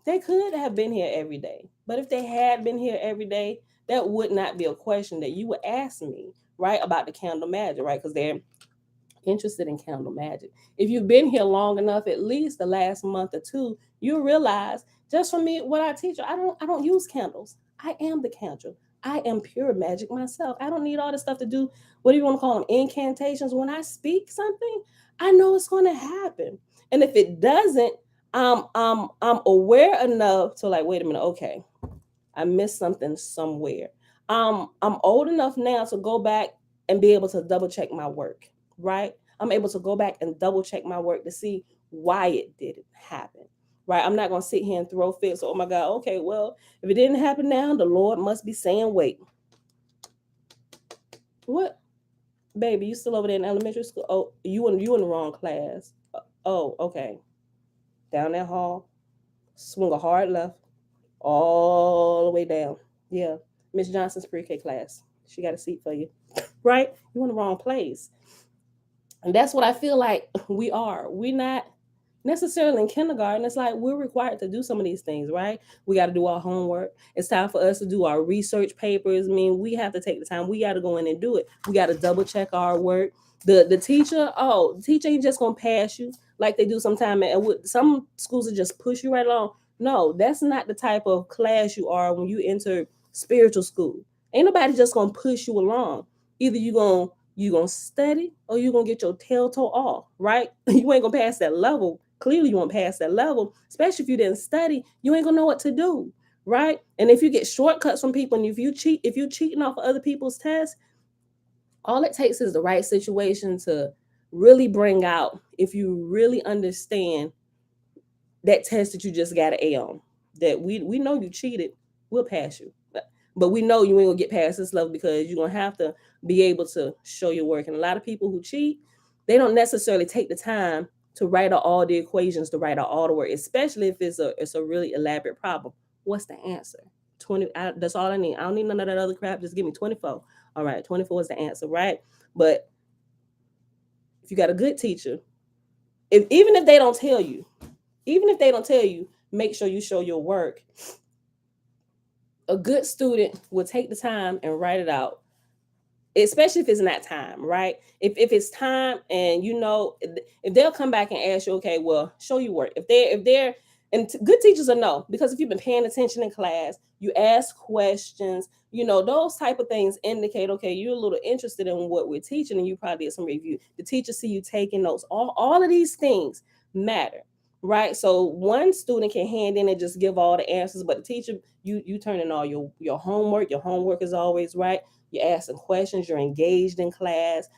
A: they could have been here every day. But if they had been here every day, that would not be a question that you would ask me, right, about the candle magic, right? Because they're interested in candle magic. If you've been here long enough, at least the last month or two, you realize just from me what I teach you, I don't use candles. I am the candle. I am pure magic myself. I don't need all this stuff to do what do you want to call them, incantations. When I speak something, I know it's going to happen. And if it doesn't, I'm aware enough to like, wait a minute, okay, I missed something somewhere. I'm old enough now to go back and be able to double check my work, right? I'm able to go back and double check my work to see why it didn't happen, right? I'm not going to sit here and throw fits. Oh my God, okay, well, if it didn't happen now, the Lord must be saying, wait, what? Baby, you still over there in elementary school? Oh, you in the wrong class. Oh, okay. Down that hall, swing a hard left, all the way down. Yeah, Miss Johnson's pre-K class. She got a seat for you, right? You in the wrong place, and that's what I feel like we are. We're not necessarily in kindergarten. It's like we're required to do some of these things, right? We got to do our homework. It's time for us to do our research papers. I mean, we have to take the time. We got to go in and do it. We got to double check our work. The teacher, the teacher ain't just gonna pass you like they do sometimes. And some schools will just push you right along. No, that's not the type of class you are when you enter spiritual school. Ain't nobody just gonna push you along. Either you gonna study or you gonna get your tail toe off, right? You ain't gonna pass that level. Clearly you won't pass that level, especially if you didn't study. You ain't gonna know what to do, right? And if you get shortcuts from people, and if you cheating off of other people's tests, all it takes is the right situation to really bring out, if you really understand that test that you just got an A on, that we know you cheated, we'll pass you. But we know you ain't gonna get past this level because you're gonna have to be able to show your work. And a lot of people who cheat, they don't necessarily take the time to write out all the equations, to write out all the work, especially if it's a really elaborate problem. What's the answer? 20. That's all I need. I don't need none of that other crap. Just give me 24. All right, 24 is the answer, right? But if you got a good teacher, if even if they don't tell you, make sure you show your work. A good student will take the time and write it out, especially if it's not time, right? If it's time, and if they'll come back and ask you, okay, well, show you work. If they're and good teachers will know, because if you've been paying attention in class, you ask questions, those type of things indicate, okay, you're a little interested in what we're teaching, and you probably did some review. The teacher see you taking notes. All of these things matter, right? So one student can hand in and just give all the answers, but the teacher, you turn in all your homework. Your homework is always right. You're asking questions. You're engaged in class.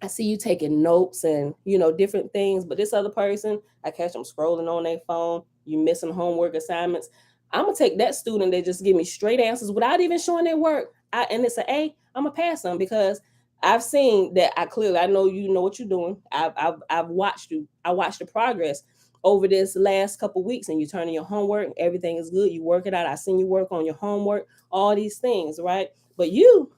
A: I see you taking notes and different things. But this other person, I catch them scrolling on their phone. You missing homework assignments. I'm gonna take that student that just give me straight answers without even showing their work. And it's an A. I'm gonna pass them because I've seen that. I know you know what you're doing. I've watched you. I watched the progress over this last couple weeks, and you turning your homework. Everything is good. You work it out. I seen you work on your homework. All these things, right? But you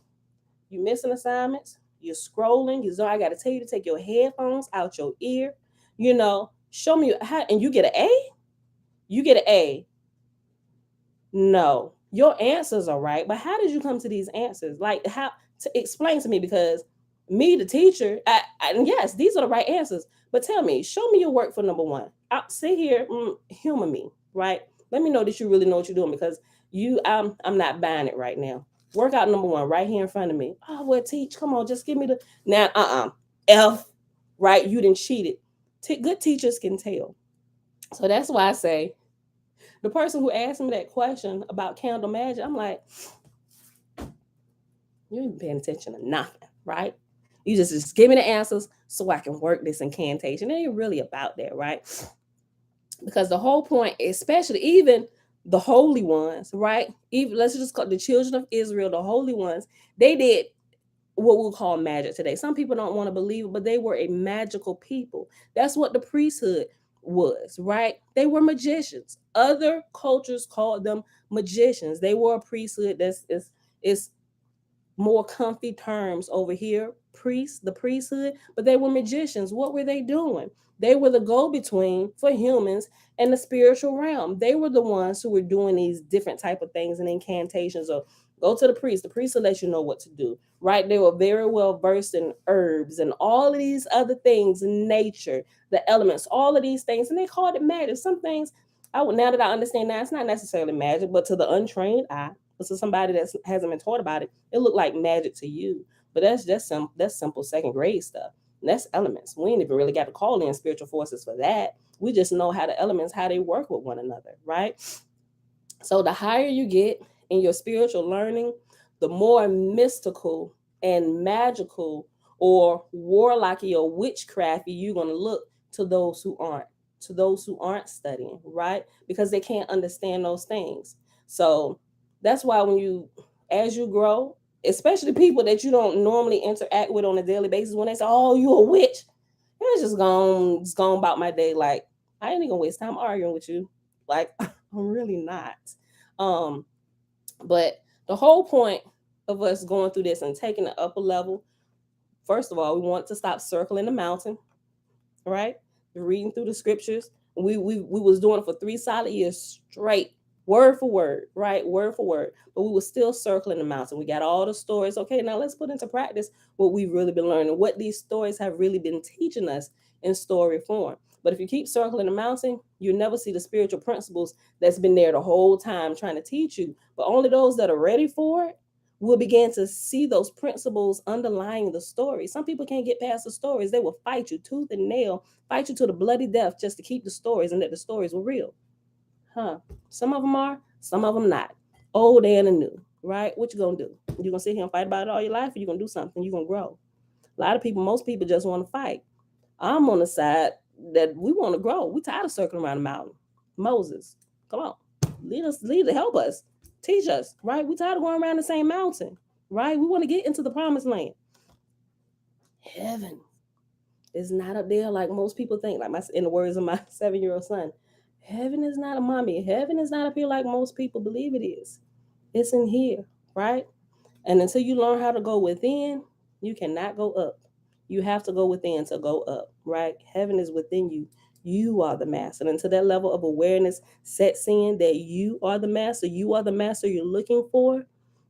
A: missing assignments, you're scrolling, I gotta tell you to take your headphones out your ear, show me how, and you get an A? You get an A. No. Your answers are right, but how did you come to these answers? Like, how to explain to me, because me, the teacher, and yes, these are the right answers. But tell me, show me your work for number one. I'll sit here, humor me, right? Let me know that you really know what you're doing, because I'm not buying it right now. Workout number one right here in front of me. Oh, well, teach, come on, just give me the now. F, right? You didn't cheat it. Good teachers can tell. So that's why I say the person who asked me that question about candle magic, I'm like, you ain't paying attention to nothing, right? You just give me the answers so I can work this incantation. It ain't really about that, right? Because the whole point, especially even the holy ones, right? Even let's just call the children of Israel, the holy ones, they did what we'll call magic today. Some people don't want to believe it, but they were a magical people. That's what the priesthood was, right? They were magicians. Other cultures called them magicians. They were a priesthood. Is more comfy terms over here, priests, the priesthood, but they were magicians. What were they doing? They were the go-between for humans and the spiritual realm. They were the ones who were doing these different type of things and incantations of Go to the priest. The priest will let you know what to do. Right? They were very well versed in herbs and all of these other things, nature, the elements, all of these things, and they called it magic. Some things, now that I understand that, it's not necessarily magic, but to the untrained eye, but to somebody that hasn't been taught about it looked like magic to you. But that's just that's simple second grade stuff. And that's elements. We ain't even really got to call in spiritual forces for that. We just know how the elements, how they work with one another, right? So the higher you get in your spiritual learning, the more mystical and magical or warlocky or witchcrafty you're going to look to those who aren't studying, right? Because they can't understand those things. So that's why as you grow, especially people that you don't normally interact with on a daily basis, when they say, "Oh, you a witch," it's just gone about my day. Like, I ain't even gonna waste time arguing with you. Like, I'm really not. But the whole point of us going through this and taking the upper level, first of all, we want to stop circling the mountain, right? Reading through the scriptures. We was doing it for 3 solid years straight, word for word, right? Word for word. But we were still circling the mountain. We got all the stories. Okay, now let's put into practice what we've really been learning, what these stories have really been teaching us in story form. But if you keep circling the mountain, you'll never see the spiritual principles that's been there the whole time trying to teach you. But only those that are ready for it will begin to see those principles underlying the story. Some people can't get past the stories. They will fight you tooth and nail, fight you to the bloody death just to keep the stories and that the stories were real. Some of them are, some of them not. Old and the new, right? What you gonna do? You gonna sit here and fight about it all your life, or you gonna do something? You gonna grow? A lot of people, most people just want to fight. I'm on the side that we want to grow. We tired of circling around the mountain. Moses, come on, lead us, help us, teach us, right? We tired of going around the same mountain, right? We want to get into the promised land. Heaven is not up there like most people think. Like in the words of my 7-year-old son, heaven is not a mommy. Heaven is not up here like most people believe it is. It's in here, right? And until you learn how to go within, you cannot go up. You have to go within to go up, right? Heaven is within you. You are the master. And until that level of awareness sets in that you are the master you're looking for,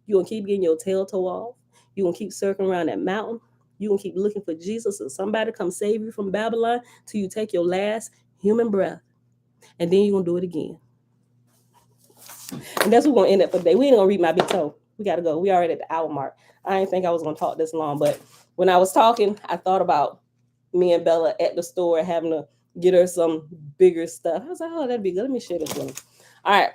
A: you're going to keep getting your tail toe off. You're going to keep circling around that mountain. You're going to keep looking for Jesus and somebody come save you from Babylon till you take your last human breath. And then you're going to do it again. And that's what we're going to end up for today. We ain't going to read my big toe. We got to go. We already at the hour mark. I didn't think I was going to talk this long, but when I was talking, I thought about me and Bella at the store having to get her some bigger stuff. I was like, oh, that'd be good. Let me share this with her. All right.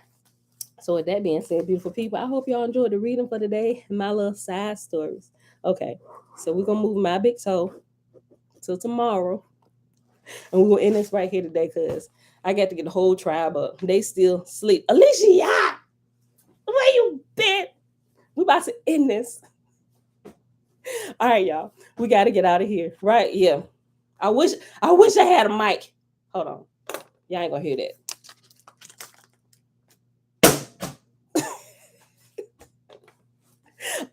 A: So with that being said, beautiful people, I hope y'all enjoyed the reading for today. My little side stories. Okay. So we're going to move my big toe till tomorrow. And we're going to end this right here today because I got to get the whole tribe up. They still sleep. Alicia, where you been? We about to end this. All right, y'all. We got to get out of here. Right? Yeah. I wish I had a mic. Hold on. Y'all ain't gonna hear that.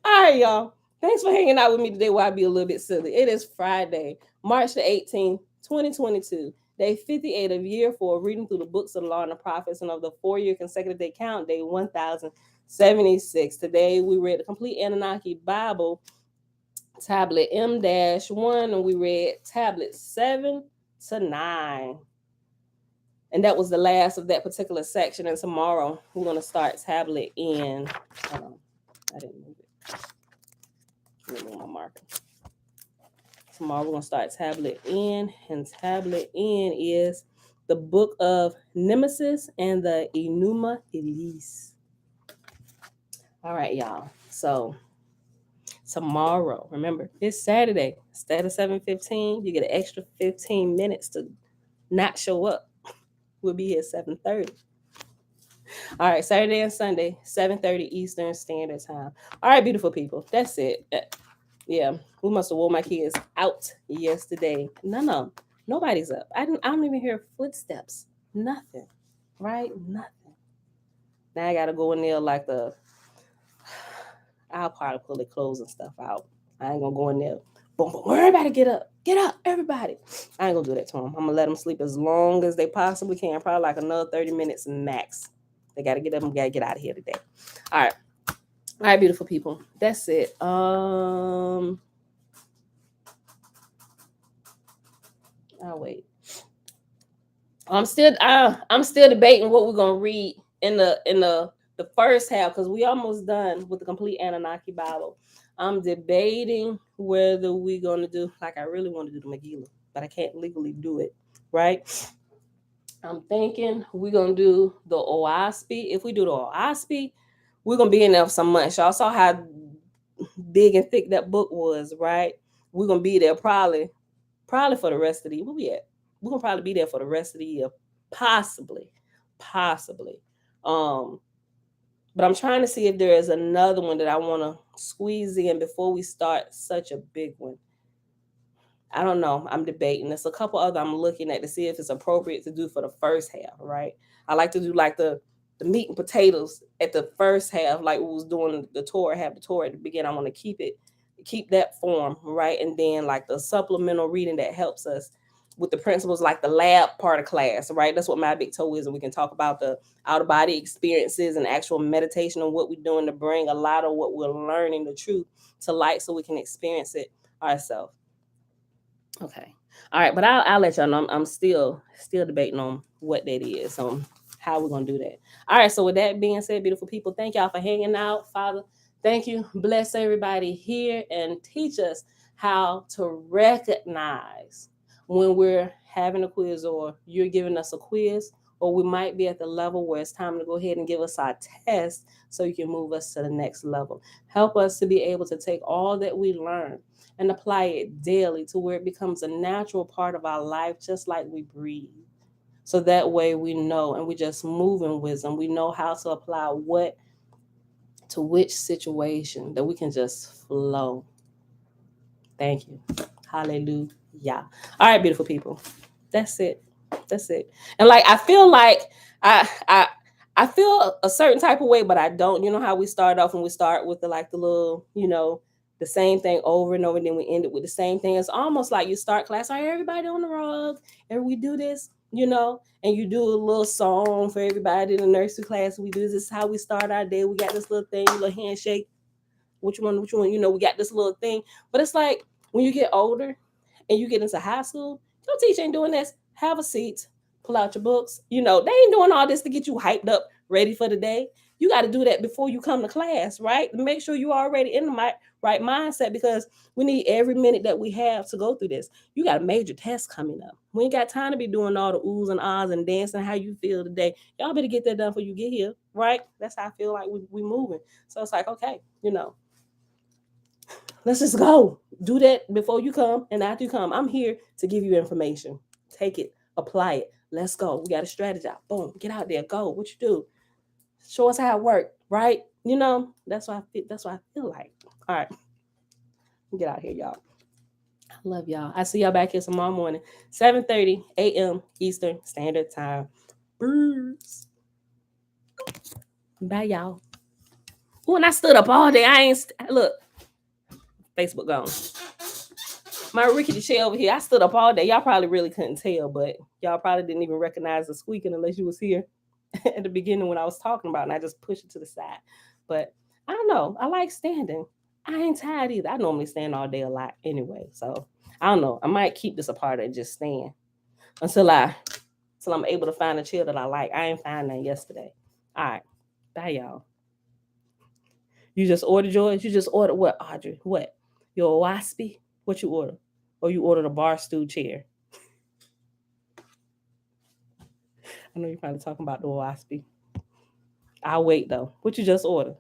A: All right, y'all. Thanks for hanging out with me today while I be a little bit silly. It is Friday, March the 18th, 2022. Day 58 of year 4, reading through the books of the law and the prophets, and of the 4-year consecutive day count, day 1076. Today we read the complete Annunaki Bible, tablet M-1, and we read tablet 7 to 9. And that was the last of that particular section. And tomorrow we're going to start tablet N. Hold on. I didn't move it. Let me move my marker. Tomorrow we're going to start tablet N. And tablet N is the book of Nemesis and the Enuma Elish. All right, y'all. So tomorrow, remember, it's Saturday. Instead of 7:15, you get an extra 15 minutes to not show up. We'll be here at 7:30. All right, Saturday and Sunday, 7:30 Eastern Standard Time. All right, beautiful people. That's it. Yeah, we must have wore my kids out yesterday. No, nobody's up. I don't even hear footsteps. Nothing. Right? Nothing. Now I gotta go in there like I'll probably pull the clothes and stuff out. I ain't gonna go in there. Boom, boom. Everybody get up. Get up, everybody. I ain't gonna do that to them. I'm gonna let them sleep as long as they possibly can. Probably like another 30 minutes max. They gotta get up and gotta get out of here today. All right. All right, beautiful people. That's it. I'll wait. I'm still debating what we're gonna read in the first half because we almost done with the complete Anunnaki Bible. I'm debating whether we're gonna do like I really want to do the Megillah, but I can't legally do it, right? I'm thinking we're gonna do the OISP. If we do the OISP, we're gonna be in there for some months. Y'all saw how big and thick that book was, right? We're gonna be there probably for the rest of the year. Where we at? We're gonna probably be there for the rest of the year, possibly, possibly. Um, but I'm trying to see if there is another one that I want to squeeze in before we start such a big one. I don't know. I'm debating. There's a couple other I'm looking at to see if it's appropriate to do for the first half, right? I like to do like the meat and potatoes at the first half, like we was doing the Torah, have the Torah at the beginning. I want to keep that form, right? And then like the supplemental reading that helps us with the principles, like the lab part of class, right? That's what my big toe is, and we can talk about the out of body experiences and actual meditation and what we're doing to bring a lot of what we're learning, the truth, to light, so we can experience it ourselves. Okay. All right, but I'll let y'all know. I'm still debating on what that is, on how we're gonna do that. All right. So with that being said, beautiful people, thank y'all for hanging out. Father, thank you. Bless everybody here and teach us how to recognize when we're having a quiz or you're giving us a quiz, or we might be at the level where it's time to go ahead and give us our test so you can move us to the next level. Help us to be able to take all that we learn and apply it daily to where it becomes a natural part of our life, just like we breathe. So that way we know and we just move in wisdom. We know how to apply what to which situation, that we can just flow. Thank you. Hallelujah. All right, beautiful people. That's it. That's it. And like I feel like I I I feel a certain type of way, but I don't. You know how we start off when we start with the little, the same thing over and over, and then we end it with the same thing. It's almost like you start class, all right, everybody on the rug, and we do this, and you do a little song for everybody in the nursery class. We do this is how we start our day. We got this little thing, little handshake. Which one? Which one? We got this little thing. But it's like when you get older and you get into high school, your teacher ain't doing this. Have a seat, pull out your books. They ain't doing all this to get you hyped up, ready for the day. You got to do that before you come to class, right? To make sure you're already in the right mindset, because we need every minute that we have to go through this. You got a major test coming up. We ain't got time to be doing all the oohs and ahs and dancing how you feel today. Y'all better get that done before you get here, right? That's how I feel like we moving. So it's like, okay, let's just go. Do that before you come and after you come. I'm here to give you information. Take it, apply it. Let's go. We got to strategize. Boom, get out there, go. What you do? Show us how it worked, right? That's what I feel. That's what I feel like. All right, get out here, y'all. I love y'all. I see y'all back here tomorrow morning, 7:30 a.m. Eastern Standard Time. Bruce. Bye, y'all. Ooh, and I stood up all day. I ain't look. Facebook gone. My rickety chair over here. I stood up all day. Y'all probably really couldn't tell, but y'all probably didn't even recognize the squeaking unless you was here at the beginning when I was talking about it, and I just pushed it to the side. But I don't know. I like standing. I ain't tired either. I normally stand all day a lot anyway. So I don't know. I might keep this apart and just stand until I'm able to find a chair that I like. I ain't find that yesterday. All right. Bye, y'all. You just ordered yours? You just ordered what, Audrey? What? Your waspy? What you order? Or you ordered a bar stool chair? I know you're probably talking about the waspy. I'll wait though. What you just ordered?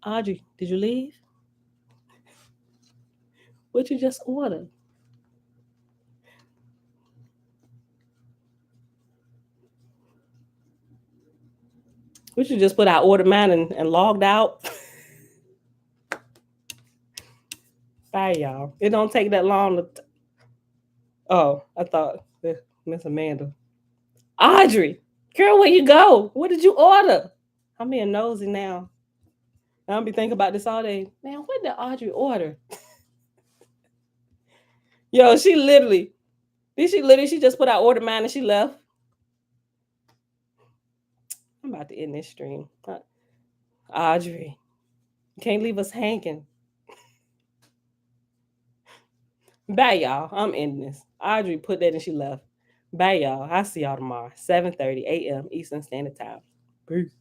A: Audrey, did you leave? What you just ordered? What you just put out, ordered mine and logged out? Bye, y'all. It don't take that long to Oh, I thought Miss Amanda. Audrey, girl, where you go? What did you order? I'm being nosy now. I'll be thinking about this all day. Man, what did Audrey order? Yo, she just put out order mine and she left. I'm about to end this stream. Audrey, you can't leave us hanging. Bye, y'all. I'm ending this. Audrey put that and she left. Bye, y'all. I'll see y'all tomorrow, 7:30 a.m. Eastern Standard Time. Peace.